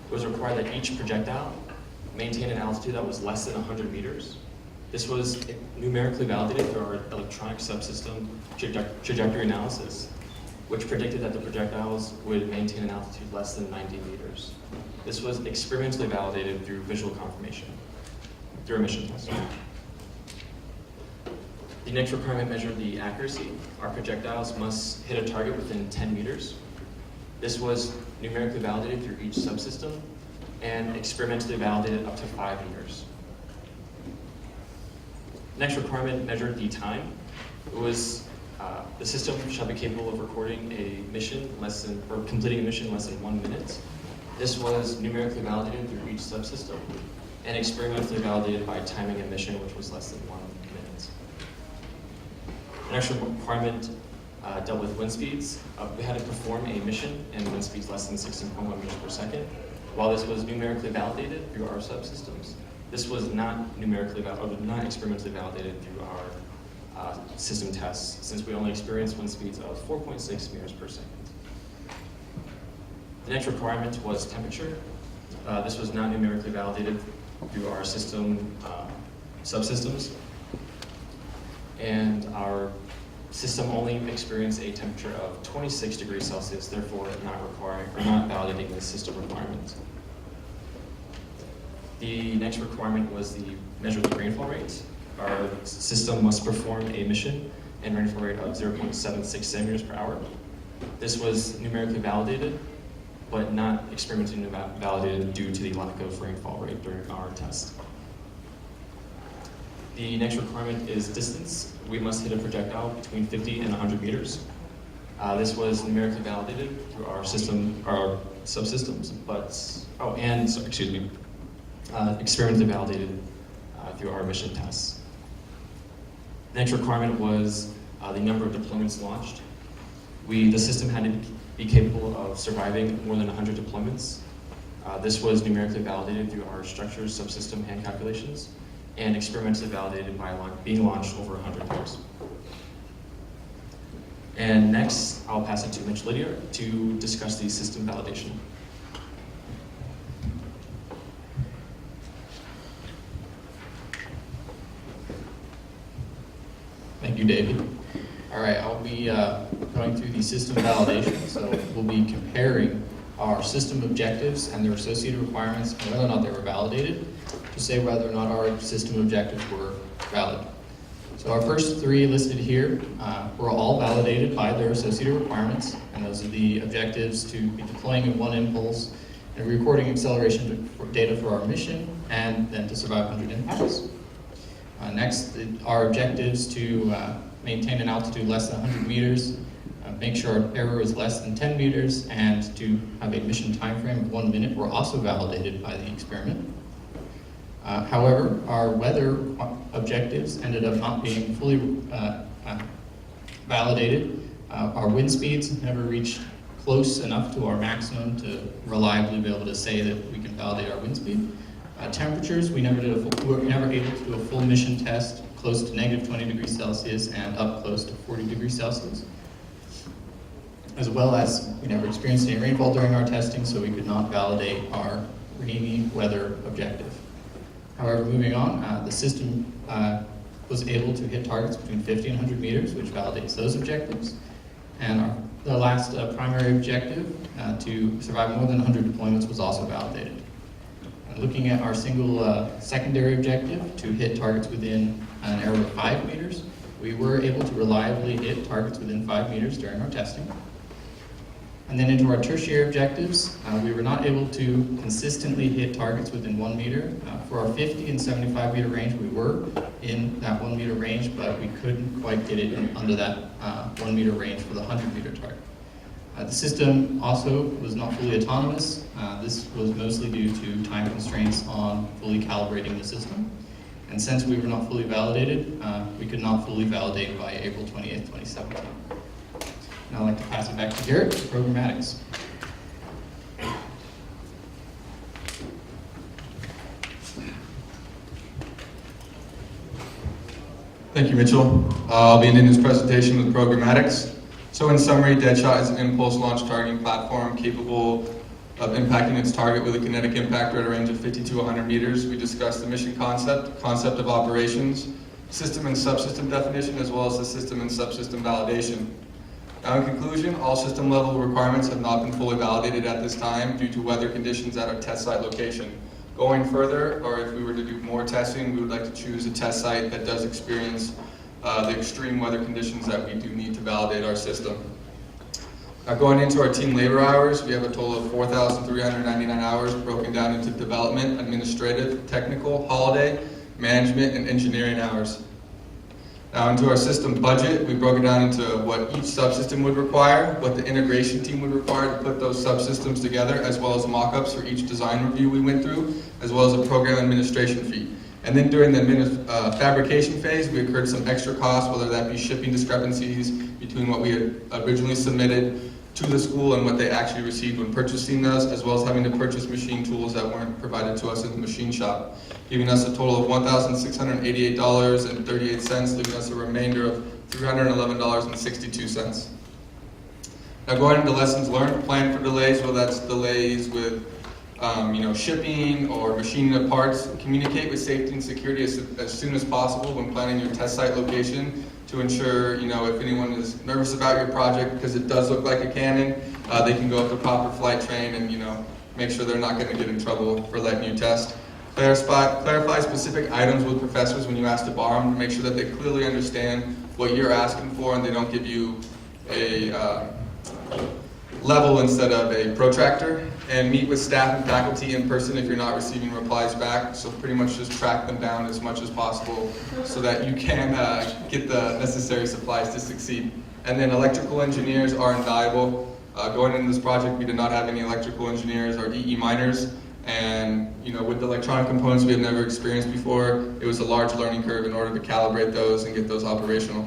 It was required that each projectile maintain an altitude that was less than 100 meters. This was numerically validated through our electronic subsystem trajectory analysis, which predicted that the projectiles would maintain an altitude less than 90 meters. This was experimentally validated through visual confirmation, through a mission test. The next requirement measured the accuracy. Our projectiles must hit a target within 10 meters. This was numerically validated through each subsystem and experimentally validated up to 5 meters. Next requirement measured the time. It was the system shall be capable of recording a mission completing a mission less than 1 minute. This was numerically validated through each subsystem and experimentally validated by timing a mission which was less than 1 minute. The next requirement dealt with wind speeds. We had to perform a mission and wind speeds less than 16.1 meters per second. While this was numerically validated through our subsystems, this was not experimentally validated through our system tests, since we only experienced wind speeds of 4.6 meters per second. The next requirement was temperature. This was not numerically validated through our system subsystems, and our system only experienced a temperature of 26 degrees Celsius, therefore not validating the system requirement. The next requirement was measure the rainfall rate. Our system must perform a mission and rainfall rate of 0.76 centimeters per hour. This was numerically validated, but not experimentally validated due to the lack of rainfall rate during our test. The next requirement is distance. We must hit a projectile between 50 and 100 meters. This was numerically validated through our subsystems, experimentally validated through our mission tests. The next requirement was the number of deployments launched. The system had to be capable of surviving more than 100 deployments. This was numerically validated through our structures, subsystem, hand calculations, and experimentally validated by being launched over 100 times. And next, I'll pass it to Mitch Lydia to discuss the system validation. Thank you, David. All right, I'll be going through the system validation. So we'll be comparing our system objectives and their associated requirements and whether or not they were validated to say whether or not our system objectives were valid. So our first three listed here were all validated by their associated requirements, and those are the objectives to be deploying in one impulse and recording acceleration data for our mission, and then to survive 100 impacts. Next, our objectives to maintain an altitude less than 100 meters, make sure our error is less than 10 meters, and to have a mission time frame of 1 minute were also validated by the experiment. However, our weather objectives ended up not being fully validated. Our wind speeds never reached close enough to our maximum to reliably be able to say that we can validate our wind speed. Temperatures, we were never able to do a full mission test close to negative 20 degrees Celsius and up close to 40 degrees Celsius. As well as we never experienced any rainfall during our testing, so we could not validate our rainy weather objective. However, moving on, the system was able to hit targets between 50 and 100 meters, which validates those objectives. And the last primary objective, to survive more than 100 deployments, was also validated. Looking at our single secondary objective to hit targets within an error of 5 meters, we were able to reliably hit targets within 5 meters during our testing. And then into our tertiary objectives, we were not able to consistently hit targets within 1 meter. For our 50 and 75 meter range, we were in that 1 meter range, but we couldn't quite get it under that 1 meter range for the 100 meter target. The system also was not fully autonomous. This was mostly due to time constraints on fully calibrating the system. And since we were not fully validated, we could not fully validate by April 28th, 2017. Now I'd like to pass it back to Garrett for programmatics. Thank you, Mitchell. I'll be ending this presentation with programmatics. So in summary, Deadshot is an impulse launch targeting platform capable of impacting its target with a kinetic impactor at a range of 50 to 100 meters. We discussed the mission concept of operations, system and subsystem definition, as well as the system and subsystem validation. Now in conclusion, all system level requirements have not been fully validated at this time due to weather conditions at our test site location. Going further, or if we were to do more testing, we would like to choose a test site that does experience the extreme weather conditions that we do need to validate our system. Now going into our team labor hours, we have a total of 4,399 hours broken down into development, administrative, technical, holiday, management, and engineering hours. Now into our system budget, we broke it down into what each subsystem would require, what the integration team would require to put those subsystems together, as well as mock-ups for each design review we went through, as well as a program administration fee. And then during the fabrication phase, we incurred some extra costs, whether that be shipping discrepancies between what we had originally submitted to the school and what they actually received when purchasing those, as well as having to purchase machine tools that weren't provided to us in the machine shop, giving us a total of $1,688.38, leaving us a remainder of $311.62. Now going into lessons learned, plan for delays, whether that's delays with shipping or machining of parts. Communicate with safety and security as soon as possible when planning your test site location to ensure, if anyone is nervous about your project because it does look like a cannon, they can go up the proper flight train and, make sure they're not going to get in trouble for letting you test. Clarify specific items with professors when you ask to borrow them to make sure that they clearly understand what you're asking for and they don't give you a level instead of a protractor. And meet with staff and faculty in person if you're not receiving replies back. So pretty much just track them down as much as possible so that you can get the necessary supplies to succeed. And then electrical engineers are invaluable. Going into this project, we did not have any electrical engineers or EE minors. And with the electronic components we have never experienced before, it was a large learning curve in order to calibrate those and get those operational.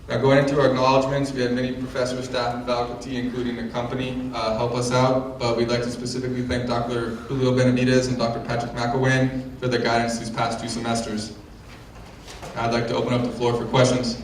Now going into our acknowledgements, we had many professors, staff, and faculty, including the company, help us out, but we'd like to specifically thank Dr. Julio Benavides and Dr. Patrick McElwain for their guidance these past 2 semesters. Now I'd like to open up the floor for questions.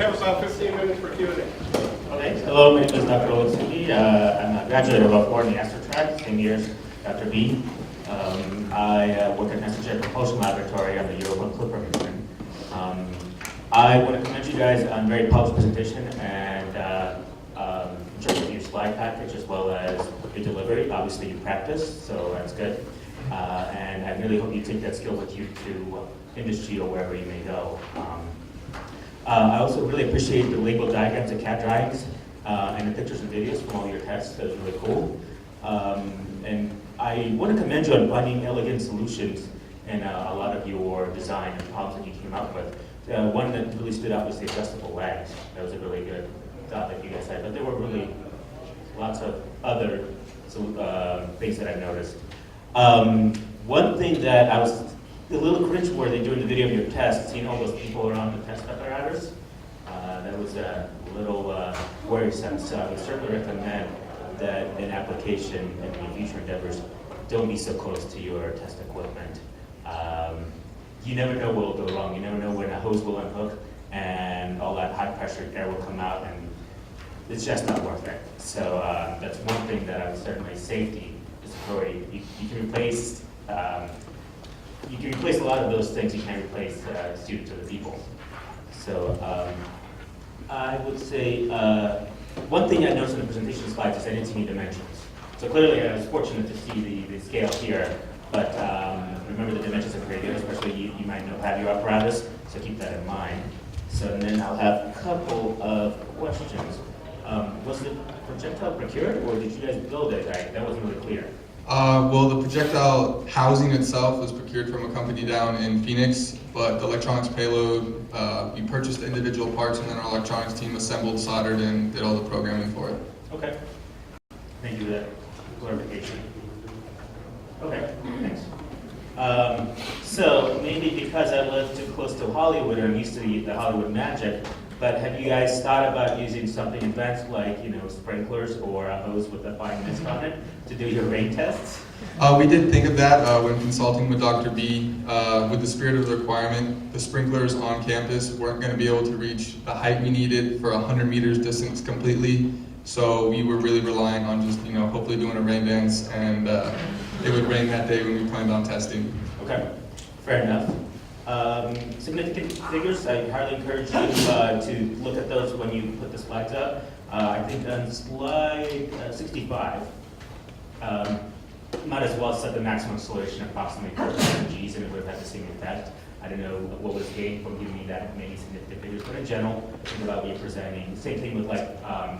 have about 15 minutes for Q&A. Okay, hello, my name is Dr. Olitsuki. I'm a graduate of Ford in the Astrotrack, same year as Dr. B. I work at NASA Jet Propulsion Laboratory on the ERAU Clipper mission. I want to commend you guys on a very polished presentation and in terms of your slide package as well as your delivery. Obviously you practice, so that's good. And I really hope you take that skill with you to industry or wherever you may go. I also really appreciate the label diagrams and CAD drawings and the pictures and videos from all your tests. That was really cool. And I want to commend you on finding elegant solutions in a lot of your design and problems that you came up with. One that really stood out was the adjustable legs. That was a really good thought that you guys had. But there were really lots of other things that I noticed. One thing that I was a little cringe-worthy during the video of your test, seeing all those people around the test apparatus, that was a little worrisome. So I would certainly recommend that in application and in future endeavors, don't be so close to your test equipment. You never know what will go wrong. You never know when a hose will unhook and all that high-pressure air will come out, and it's just not worth it. So that's one thing that I would certainly, safety is priority. You can replace a lot of those things. You can't replace students or the people. So I would say one thing I noticed in the presentation slides is I didn't see any dimensions. So clearly I was fortunate to see the scale here, but remember the dimensions are pretty good, especially you might have your apparatus, so keep that in mind. So and then I'll have a couple of questions. Was the projectile procured, or did you guys build it? That wasn't really clear. Well, the projectile housing itself was procured from a company down in Phoenix, but the electronics payload, we purchased the individual parts, and then our electronics team assembled, soldered, and did all the programming for it. Okay. Thank you for that clarification. Okay, thanks. So maybe because I live too close to Hollywood, I'm used to the Hollywood magic, but have you guys thought about using something advanced like, sprinklers or a hose with a fine mist on it to do your rain tests? We did think of that when consulting with Dr. B. With the spirit of the requirement, the sprinklers on campus weren't going to be able to reach the height we needed for 100 meters distance completely. So we were really relying on just, hopefully doing a rain dance, and it would rain that day when we planned on testing. Okay, fair enough. Significant figures, I highly encourage you to look at those when you put the slides up. I think on slide 65, might as well set the maximum acceleration at approximately 4,000 Gs, and it would have had the same effect. I don't know what was gained from giving me that many significant figures, but in general, think about what you're presenting. Same thing with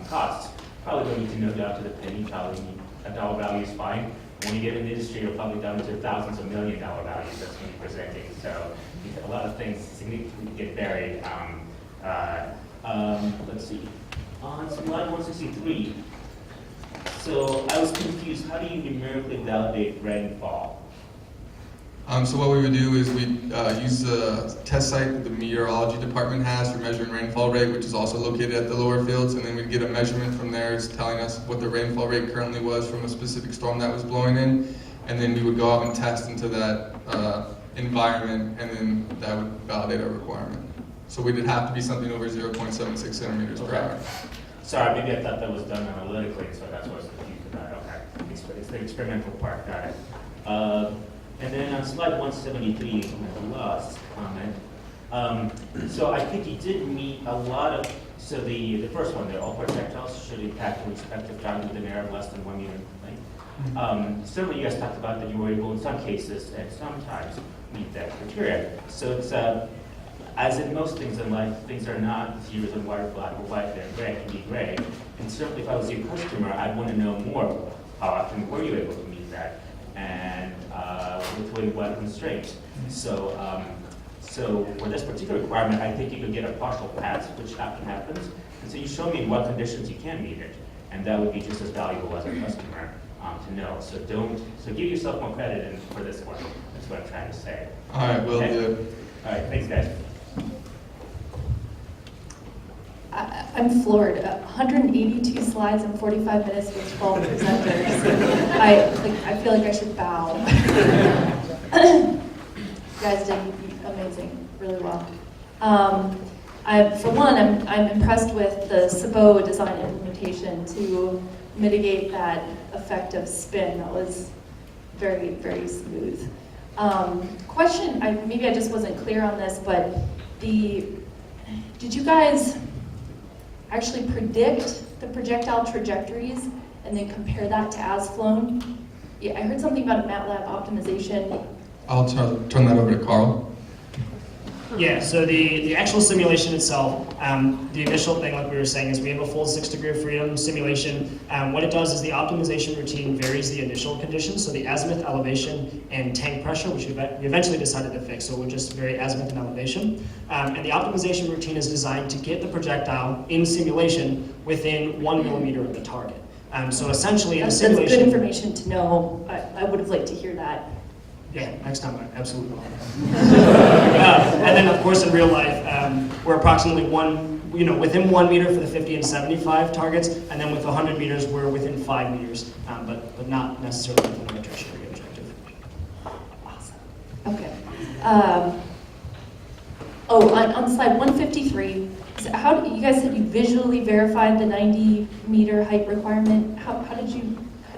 costs. Probably don't need to know down to the penny. Probably a dollar value is fine. When you get in the industry, you're probably down to thousands of $1 million values that's when you're presenting. So a lot of things significantly get buried. Let's see. On slide 163, so I was confused. How do you numerically validate rainfall? So what we would do is we'd use the test site that the meteorology department has for measuring rainfall rate, which is also located at the lower fields, and then we'd get a measurement from there. It's telling us what the rainfall rate currently was from a specific storm that was blowing in, and then we would go out and test into that environment, and then that would validate our requirement. So we'd have to be something over 0.76 centimeters per hour. Sorry, maybe I thought that was done analytically, so that's what I was confused about. Okay, it's the experimental part, got it. And then on slide 173, my last comment. So I think you did meet a lot of, so the first one there, all projectiles should impact the respective time with an area of less than 1 meter in length. Certainly you guys talked about that you were able in some cases and sometimes meet that criteria. So it's, as in most things in life, things are not zeros and white or black or white, they're gray, it can be gray. And certainly if I was your customer, I'd want to know more. How often were you able to meet that? And with what constraints. So for this particular requirement, I think you could get a partial pass, which often happens. And so you show me in what conditions you can meet it, and that would be just as valuable as a customer to know. So give yourself more credit for this one. That's what I'm trying to say. All right, will Okay? do. All right, thanks, guys. I'm floored. 182 slides in 45 minutes with 12 presenters. I feel like I should bow. You guys did amazing, really well. For one, I'm impressed with the Sabot design implementation to mitigate that effect of spin. That was very, very smooth. Question, maybe I just wasn't clear on this, but did you guys actually predict the projectile trajectories and then compare that to as flown? Yeah, I heard something about a MATLAB optimization. I'll turn that over to Carl. Yeah, so the actual simulation itself, the initial thing, like we were saying, is we have a full 6 degree of freedom simulation. What it does is the optimization routine varies the initial conditions, so the azimuth, elevation, and tank pressure, which we eventually decided to fix, so we're just vary azimuth and elevation. And the optimization routine is designed to get the projectile in simulation within 1 millimeter of the target. So essentially in the simulation... That's good information to know. I would have liked to hear that. Yeah, next time I absolutely will. And then, of course, in real life, we're approximately within 1 meter for the 50 and 75 targets, and then with 100 meters, we're within 5 meters, but not necessarily within our tertiary objective. Awesome. Okay. On slide 153, so you guys said you visually verified the 90-meter height requirement. How did you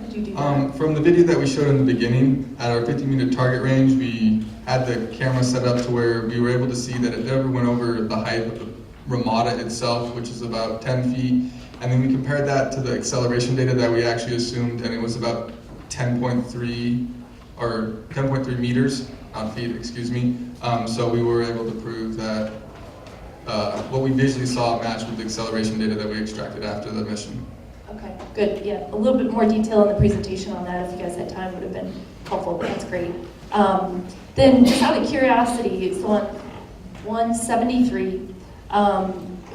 do that? From the video that we showed in the beginning, at our 50-meter target range, we had the camera set up to where we were able to see that it never went over the height of the Ramada itself, which is about 10 feet. And then we compared that to the acceleration data that we actually assumed, and it was about 10.3 meters, not feet, excuse me. So we were able to prove that what we visually saw matched with the acceleration data that we extracted after the mission. Okay, good. Yeah, a little bit more detail in the presentation on that, if you guys had time, would have been helpful, but that's great. Then, just out of curiosity, so on 173,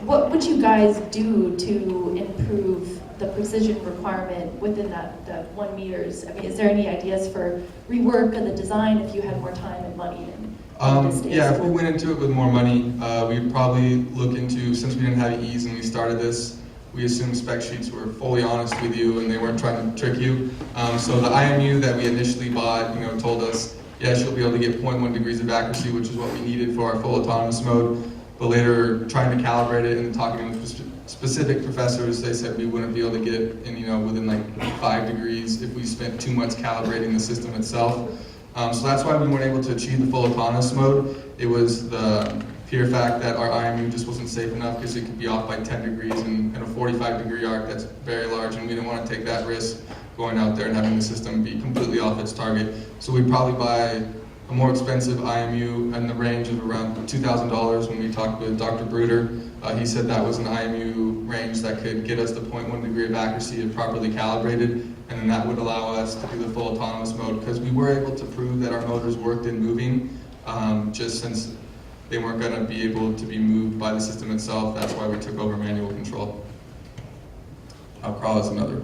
what would you guys do to improve the precision requirement within that 1 meters? I mean, is there any ideas for rework of the design if you had more time and money? Yeah, if we went into it with more money, we'd probably look into, since we didn't have ease and we started this, we assumed spec sheets were fully honest with you and they weren't trying to trick you. So the IMU that we initially bought, told us, yes, you'll be able to get 0.1 degrees of accuracy, which is what we needed for our full autonomous mode. But later, trying to calibrate it and talking with specific professors, they said we wouldn't be able to get in, within like 5 degrees if we spent too much calibrating the system itself. So that's why we weren't able to achieve the full autonomous mode. It was the pure fact that our IMU just wasn't safe enough because it could be off by 10 degrees in a 45-degree arc that's very large, and we didn't want to take that risk going out there and having the system be completely off its target. So we'd probably buy a more expensive IMU in the range of around $2,000. When we talked with Dr. Bruder, he said that was an IMU range that could get us the 0.1 degree of accuracy if properly calibrated, and then that would allow us to do the full autonomous mode, because we were able to prove that our motors worked in moving, just since they weren't going to be able to be moved by the system itself. That's why we took over manual control. Carl has another.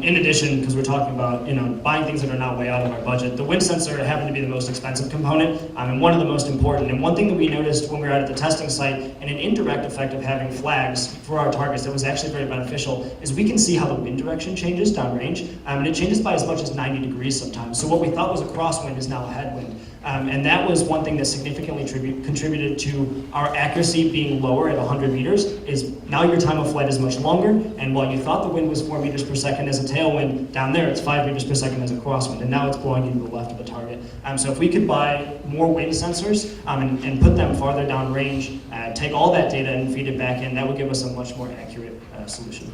In addition, because we're talking about buying things that are not way out of our budget, the wind sensor happened to be the most expensive component and one of the most important. And one thing that we noticed when we were out at the testing site, and an indirect effect of having flags for our targets that was actually very beneficial, is we can see how the wind direction changes downrange, and it changes by as much as 90 degrees sometimes. So what we thought was a crosswind is now a headwind. And that was one thing that significantly contributed to our accuracy being lower at 100 meters, is now your time of flight is much longer, and while you thought the wind was 4 meters per second as a tailwind, down there it's 5 meters per second as a crosswind, and now it's blowing you to the left of the target. So if we could buy more wind sensors and put them farther down range, take all that data and feed it back in, that would give us a much more accurate solution.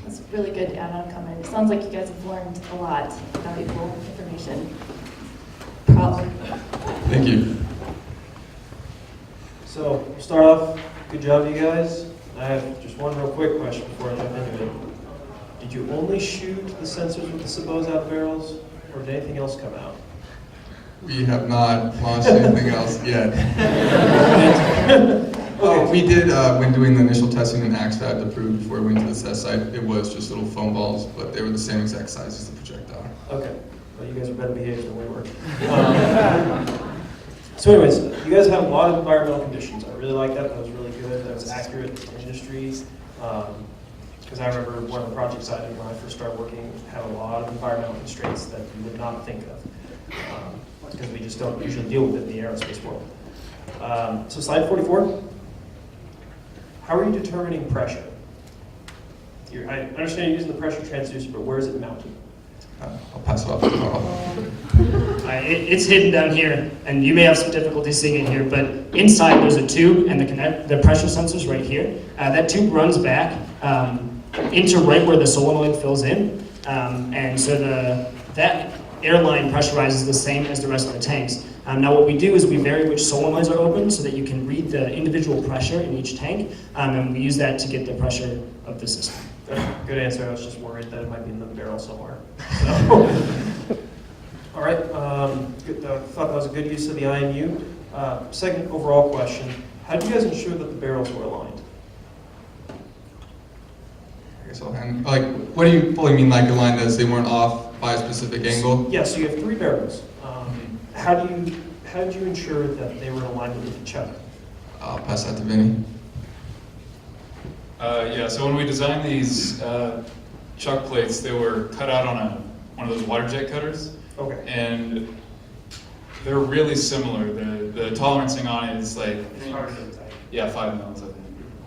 That's a really good add-on comment. It sounds like you guys have learned a lot of valuable information. Problem. Thank you. So, start off, good job you guys. I have just one real quick question before I jump into it. Did you only shoot the sensors with the Sabots out of barrels, or did anything else come out? We have not launched anything else yet. We did, when doing the initial testing in AXFAB to prove before we went to the test site, it was just little foam balls, but they were the same exact size as the projectile. Okay. Well, you guys are better behaved than we were. So anyways, you guys have a lot of environmental conditions. I really like that. That was really good. That was accurate to industry. Because I remember one of the projects I did when I first started working had a lot of environmental constraints that you would not think of. Because we just don't usually deal with it in the aerospace world. So slide 44. How are you determining pressure? I understand you're using the pressure transducer, but where is it mounted? I'll pass it off to Carl. It's hidden down here, and you may have some difficulty seeing it here, but inside there's a tube and the pressure sensor's right here. That tube runs back into right where the solenoid fills in, and so that air line pressurizes the same as the rest of the tanks. Now what we do is we vary which solenoids are open so that you can read the individual pressure in each tank, and we use that to get the pressure of the system. Good answer. I was just worried that it might be in the barrel somewhere. So. All right. Good. I thought that was a good use of the IMU. Second overall question: how do you guys ensure that the barrels were aligned? I guess I'll hand. Like, what do you fully mean? Like aligned as they weren't off by a specific angle? Yeah. So you have 3 barrels. How did you ensure that they were in alignment with each other? I'll pass that to Vinny. Yeah, so when we designed these chuck plates, they were cut out on one of those water jet cutters. Okay. And they're really similar. The tolerancing on it is like, It's hard to type. yeah, 5 mils, I think.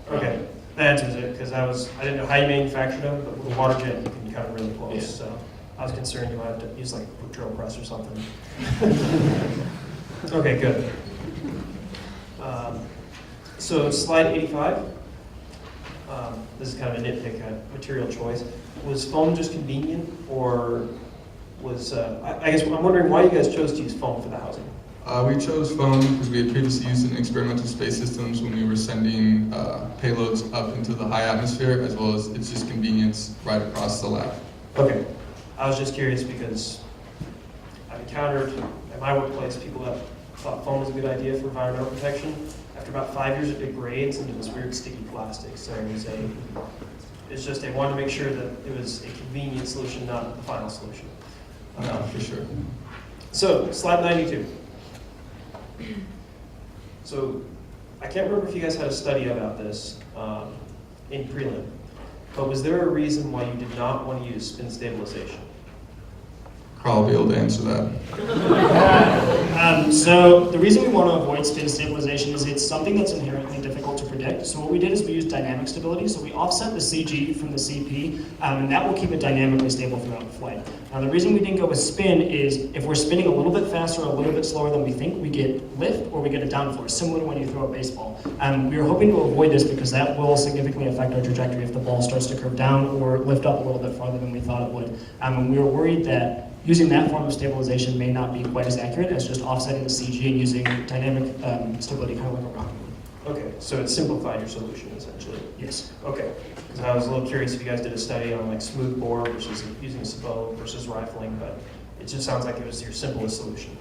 Okay, that answers it, because I didn't know how you manufactured them, but with a water jet, you can cut them really close, Yeah. so I was concerned you might have to use like a drill press or something. Okay, good. So slide 85, this is kind of a nitpick, material choice. Was foam just convenient, or was, I guess I'm wondering why you guys chose to use foam for the housing? We chose foam because we had previously used it in experimental space systems when we were sending payloads up into the high atmosphere, as well as it's just convenience right across the lab. Okay, I was just curious because I've encountered at my workplace people that thought foam was a good idea for environmental protection. After about 5 years, it degrades into this weird sticky plastic. So it's just they wanted to make sure that it was a convenient solution, not the final solution. No, for sure. So slide 92. So I can't remember if you guys had a study about this in prelim, but was there a reason why you did not want to use spin stabilization? Carl will be able to answer that. So the reason we want to avoid spin stabilization is it's something that's inherently difficult to predict. So what we did is we used dynamic stability. So we offset the CG from the CP, and that will keep it dynamically stable throughout the flight. Now the reason we didn't go with spin is if we're spinning a little bit faster or a little bit slower than we think, we get lift or we get a downforce, similar to when you throw a baseball. We were hoping to avoid this because that will significantly affect our trajectory if the ball starts to curve down or lift up a little bit farther than we thought it would. And we were worried that using that form of stabilization may not be quite as accurate as just offsetting the CG and using dynamic stability, kind of like a rocket. Okay, so it simplified your solution essentially. Yes. Okay, because I was a little curious if you guys did a study on like smooth bore versus using sabot versus rifling, but it just sounds like it was your simplest solution.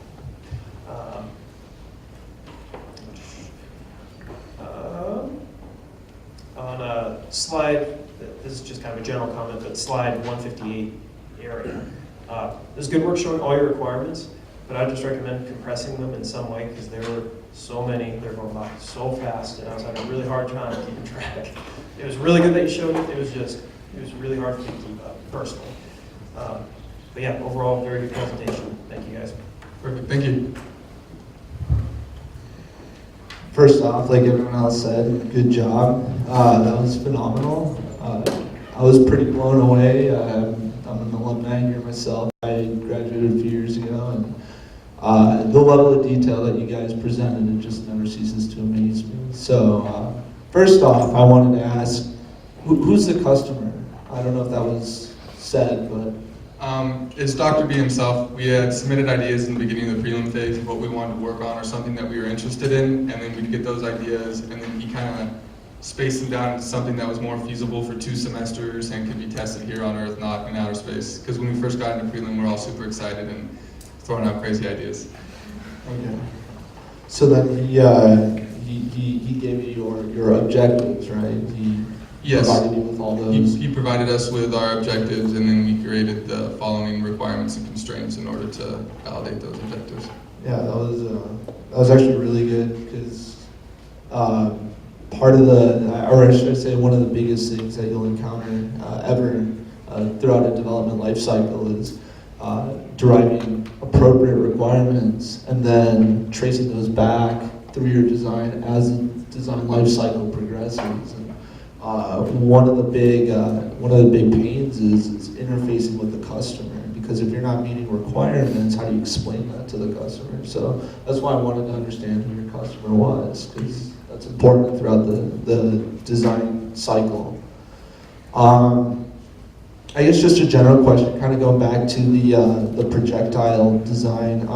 On a slide, this is just kind of a general comment, but slide 158 area. There's good work showing all your requirements, but I just recommend compressing them in some way because there were so many, they're going by so fast, and I was having a really hard time keeping track. It was really good that you showed it, it was really hard for me to keep up, personally. But yeah, overall, very good presentation. Thank you guys. Perfect, thank you. First off, like everyone else said, good job. That was phenomenal. I was pretty blown away. I'm an alumni here myself. I graduated a few years ago, and the level of detail that you guys presented, it just never ceases to amaze me. So, first off, I wanted to ask, who's the customer? I don't know if that was said, but... It's Dr. B himself. We had submitted ideas in the beginning of the prelim phase of what we wanted to work on or something that we were interested in, and then we'd get those ideas, and then he kind of spaced them down into something that was more feasible for 2 semesters and could be tested here on Earth, not in outer space. Because when we first got into prelim, we were all super excited and throwing out crazy ideas. Okay. So then he gave you your objectives, right? Yes. Provided you with all those. He provided us with our objectives, and then we created the following requirements and constraints in order to validate those objectives. Yeah, that was actually really good because part of or should I say, one of the biggest things that you'll encounter ever throughout a development life cycle is deriving appropriate requirements and then tracing those back through your design as the design life cycle progresses. And one of the big pains is interfacing with the customer, because if you're not meeting requirements, how do you explain that to the customer? So that's why I wanted to understand who your customer was, because that's important throughout the design cycle. I guess just a general question, kind of going back to the projectile design.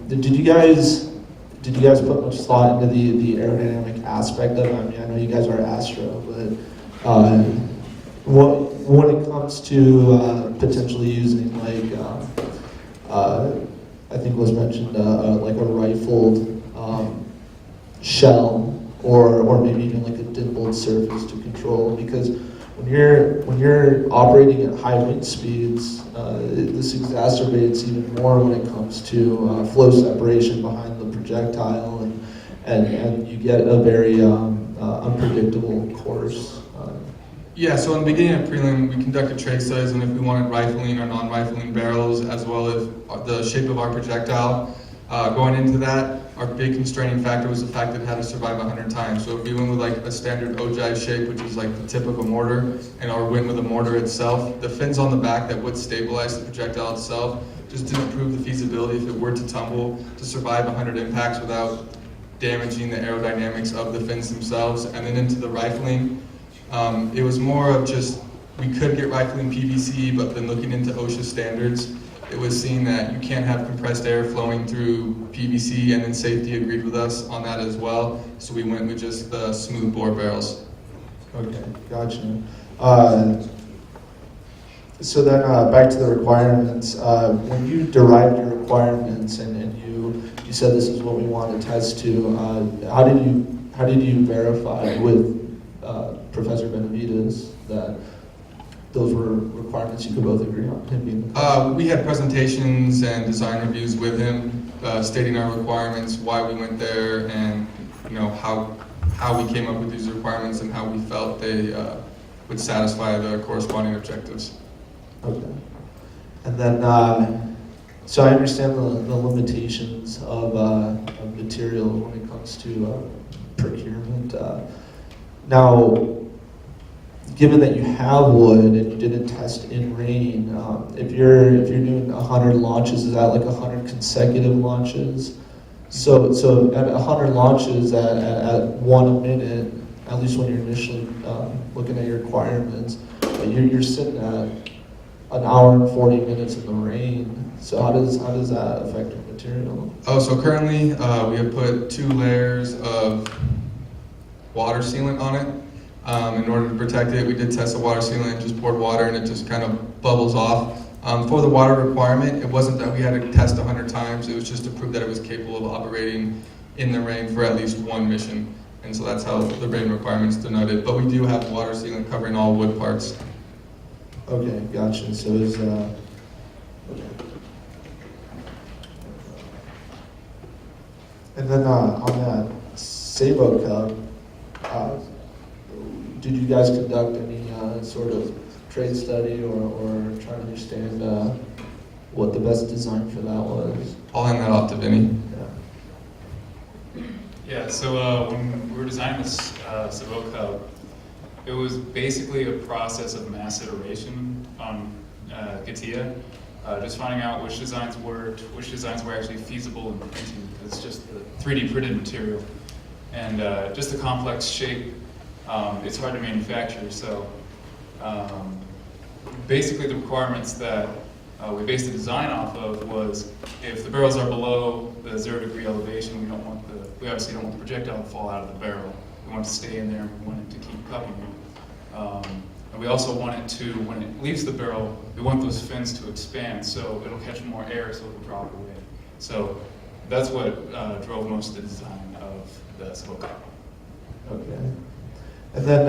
Did you guys put much thought into the aerodynamic aspect of it? I mean, I know you guys are Astro, but when it comes to potentially using I think it was mentioned like a rifled shell, or maybe even like a dimpled surface to control, because when you're operating at high wind speeds, this exacerbates even more when it comes to flow separation behind the projectile, and you get a very unpredictable course. Yeah, so in the beginning of prelim, we conducted trade studies on if we wanted rifling or non-rifling barrels, as well as the shape of our projectile. Going into that, our big constraining factor was the fact that it had to survive 100 times. So if we went with like a standard ogive shape, which is like the tip of a mortar, or went with a mortar itself, the fins on the back that would stabilize the projectile itself just didn't prove the feasibility, if it were to tumble, to survive 100 impacts without damaging the aerodynamics of the fins themselves. And then into the rifling, it was more of just, we could get rifling PVC, but then looking into OSHA standards, it was seen that you can't have compressed air flowing through PVC, and then safety agreed with us on that as well. So we went with just the smooth bore barrels. Okay, gotcha. So then back to the requirements. When you derived your requirements and you said this is what we want to test to, how did you verify with Professor Benavides that those were requirements you could both agree on, him being the We had presentations and design reviews with him, stating our requirements, why we went there, and how we came up with these requirements and how we felt they would satisfy the corresponding objectives. Okay. And then, so I understand the limitations of material when it comes to procurement. Now, given that you have wood and you didn't test in rain, if you're doing 100 launches, is that like 100 consecutive launches? So at 100 launches at 1 a minute, at least when you're initially looking at your requirements, you're sitting at an hour and 40 minutes in the rain. So how does that affect your material? Oh, so currently we have put 2 layers of water sealant on it. In order to protect it, we did test the water sealant and just poured water, and it just kind of bubbles off. For the water requirement, it wasn't that we had to test 100 times, it was just to prove that it was capable of operating in the rain for at least 1 mission. And so that's how the rain requirements denoted. But we do have water sealant covering all wood parts. Okay, gotcha. So is okay. And then on that Sabo Cup, did you guys conduct any sort of trade study or try to understand what the best design for that was? I'll hand that off to Vinny. Yeah, so when we were designing this Sabo Cup, it was basically a process of mass iteration on CATIA, just finding out which designs worked, which designs were actually feasible in printing. It's just the 3D printed material. And just the complex shape, it's hard to manufacture. So basically the requirements that we based the design off of was, if the barrels are below the 0-degree elevation, we obviously don't want the projectile to fall out of the barrel. We want it to stay in there, and we want it to keep cupping it. And we also want it to, when it leaves the barrel, we want those fins to expand so it'll catch more air so it'll drop away. So that's what drove most of the design of the Sabo Cup. Okay. And then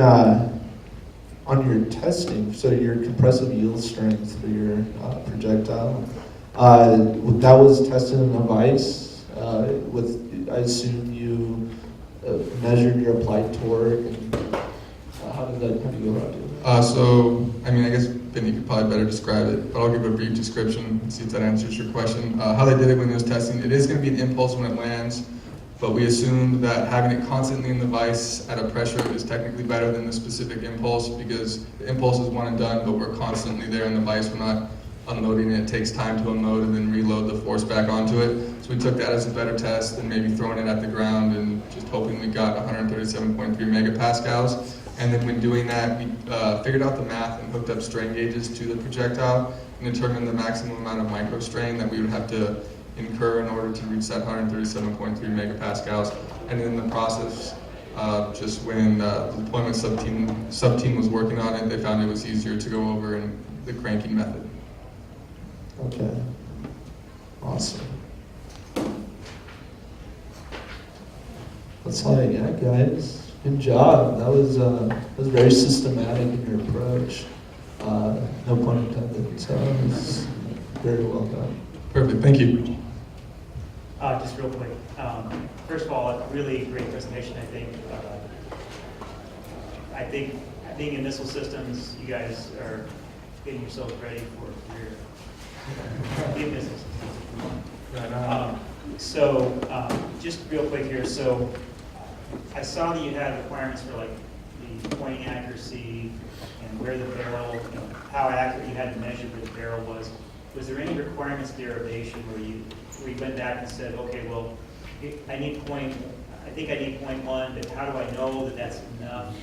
on your testing, so your compressive yield strength for your projectile, that was tested in a vise with, I assume you measured your applied torque, and how did you go about doing that? So, I mean, I guess Vinny could probably better describe it, but I'll give a brief description and see if that answers your question. How they did it when it was testing, it is going to be an impulse when it lands. but we assumed that having it constantly in the vise at a pressure is technically better than the specific impulse, because the impulse is one and done, but we're constantly there in the vise. We're not unloading it. It takes time to unload and then reload the force back onto it. So we took that as a better test than maybe throwing it at the ground and just hoping we got 137.3 megapascals. And then when doing that, we figured out the math and hooked up strain gauges to the projectile and determined the maximum amount of microstrain that we would have to incur in order to reach that 137.3 megapascals. And in the process, just when the deployment sub-team was working on it, they found it was easier to go over in the cranking method. Okay. Awesome. That's all I got, guys. Good job. That was very systematic in your approach. No pun intended. So it was very well done. Perfect. Thank you. Just real quick. First of all, a really great presentation, I think. I think being in missile systems, you guys are getting yourselves ready for a career. Be in missile systems. Just real quick here. So I saw that you had requirements for like the pointing accuracy and where the barrel, how accurate you had to measure where the barrel was. Was there any requirements derivation where you went back and said, okay, well, I think I need 0.1, but how do I know that that's enough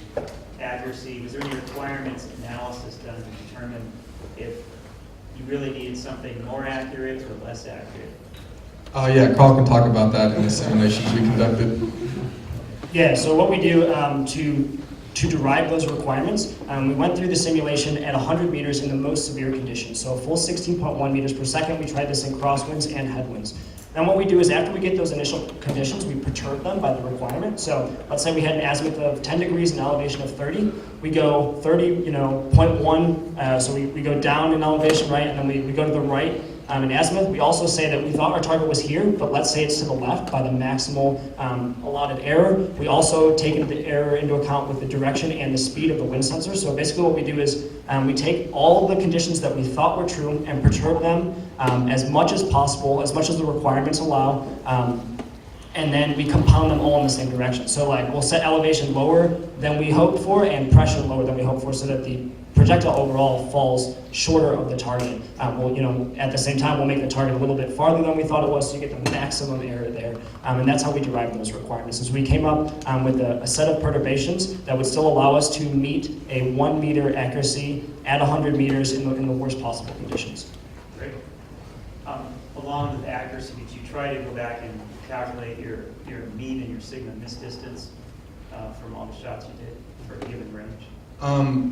accuracy? Was there any requirements analysis done to determine if you really needed something more accurate or less accurate? Yeah, Carl can talk about that in the simulations we conducted. Yeah, so what we do to derive those requirements, we went through the simulation at 100 meters in the most severe conditions. So a full 16.1 meters per second. We tried this in crosswinds and headwinds. Then what we do is after we get those initial conditions, we perturb them by the requirement. So let's say we had an azimuth of 10 degrees and elevation of 30. We go 30, 0.1, so we go down in elevation, right? And then we go to the right in azimuth. We also say that we thought our target was here, but let's say it's to the left by the maximal allotted error. We also take the error into account with the direction and the speed of the wind sensor. So basically what we do is we take all the conditions that we thought were true and perturb them as much as possible, as much as the requirements allow, and then we compound them all in the same direction. So like we'll set elevation lower than we hoped for and pressure lower than we hoped for so that the projectile overall falls shorter of the target. At the same time, we'll make the target a little bit farther than we thought it was, so you get the maximum error there. And that's how we derive those requirements. Is we came up with a set of perturbations that would still allow us to meet a 1 meter accuracy at 100 meters in the worst possible conditions. Great. Along with accuracy, did you try to go back and calculate your mean and your sigma miss distance from all the shots you did for a given range?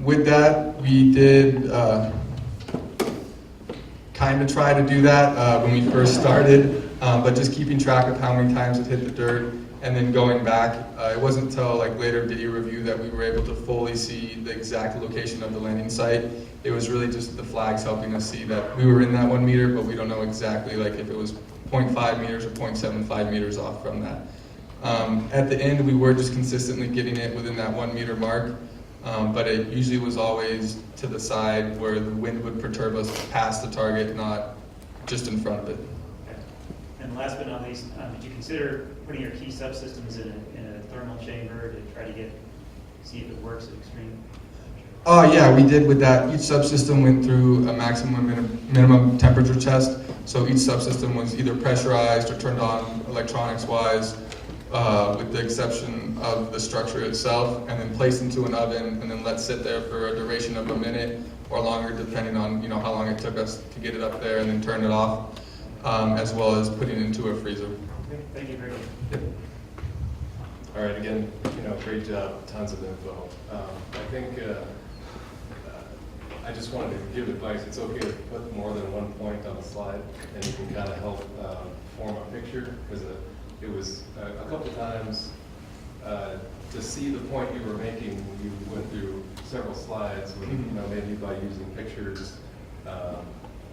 With that, we did kind of try to do that when we first started, but just keeping track of how many times it hit the dirt and then going back. It wasn't until like later video review that we were able to fully see the exact location of the landing site. It was really just the flags helping us see that we were in that 1 meter, but we don't know exactly like if it was 0.5 meters or 0.75 meters off from that. At the end, we were just consistently getting it within that 1 meter mark. But it usually was always to the side where the wind would perturb us past the target, not just in front of it. Okay. And last but not least, did you consider putting your key subsystems in a thermal chamber to try to see if it works at extreme? Oh yeah, we did with that. Each subsystem went through a maximum and minimum temperature test. So each subsystem was either pressurized or turned on electronics-wise, with the exception of the structure itself, and then placed into an oven and then let sit there for a duration of a minute or longer, depending on how long it took us to get it up there, and then turn it off, as well as putting it into a freezer. Okay, thank you very much. Yep. All right, again, great job, tons of info. I think I just wanted to give advice. It's okay to put more than one point on a slide, and you can kind of help form a picture, because it was a couple times to see the point you were making. You went through several slides, with, maybe by using pictures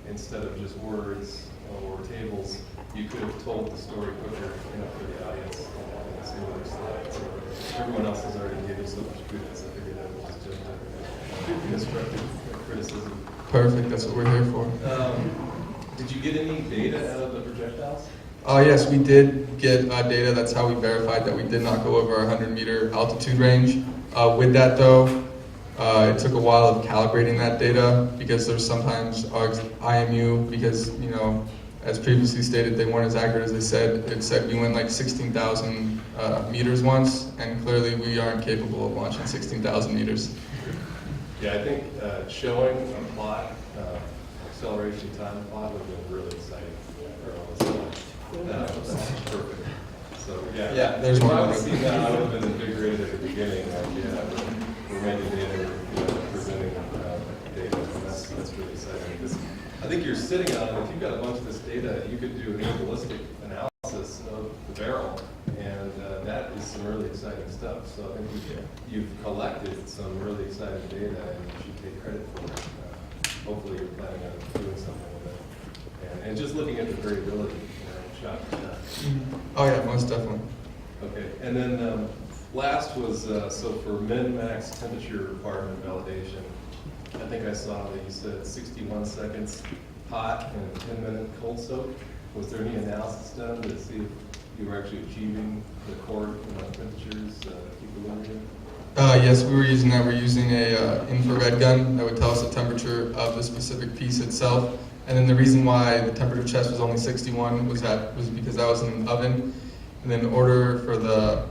instead of just words or tables. You could have told the story quicker, for the audience in similar slides. So everyone else has already given so much kudos. I figured that was just a constructive criticism. Perfect. That's what we're here for. Did you get any data out of the projectiles? Yes, we did get data. That's how we verified that we did not go over our 100-meter altitude range. With that, though, it took a while of calibrating that data because there's sometimes IMU, because, you know, as previously stated, they weren't as accurate as they said. It said we went like 16,000 meters once, and clearly we aren't capable of launching 16,000 meters. Yeah, I think showing a plot, acceleration time plot would have been really exciting for all of us. That's perfect. So, Yeah, there's if more. I would have seen that, I would have been invigorated at the beginning. We're making data, presenting data, and that's really exciting. Because I think you're sitting on, if you've got a bunch of this data, you could do an holistic analysis of the barrel, and that is some really exciting stuff. So I think you've collected some really exciting data, and you should take credit for it. Hopefully you're planning on doing something with it. And just looking at the variability, shot to shot. Oh yeah, most definitely. Okay, and then last was, so for min-max temperature requirement validation, I think I saw that you said 61 seconds hot and 10-minute cold soak. Was there any analysis done to see if you were actually achieving the core temperatures equilibrium? Yes, we were using that. We're using a infrared gun that would tell us the temperature of the specific piece itself. And then the reason why the temperature test was only 61 was because that was in an oven. And then in order for the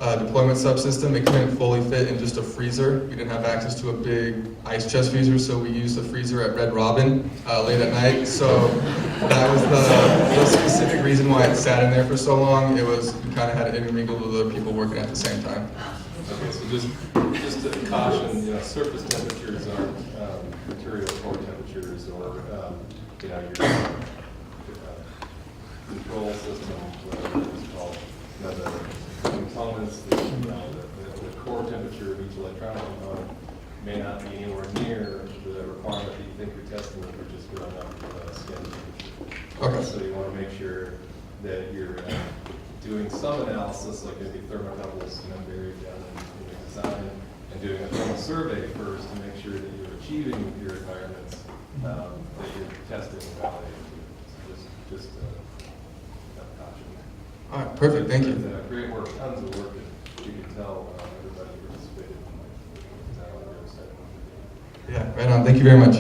deployment subsystem, it couldn't fully fit in just a freezer. We didn't have access to a big ice chest freezer, so we used a freezer at Red Robin late at night. So that was the specific reason why it sat in there for so long. It was, we kind of had to intermingle with other people working at the same time. Okay, so just a caution, surface temperatures aren't material core temperatures, or your control system, whatever it's called. The components, the core temperature of each electronic component may not be anywhere near the requirement that you think you're testing if you're just going up skin temperature. Okay. So you want to make sure that you're doing some analysis, like maybe thermocouples, buried down in your design, and doing a thermal survey first to make sure that you're achieving your requirements that you're testing and validating. So just caution. All right, perfect. Thank you. Great work, tons of work. You can tell everybody participated in the design. Yeah, right on. Thank you very much.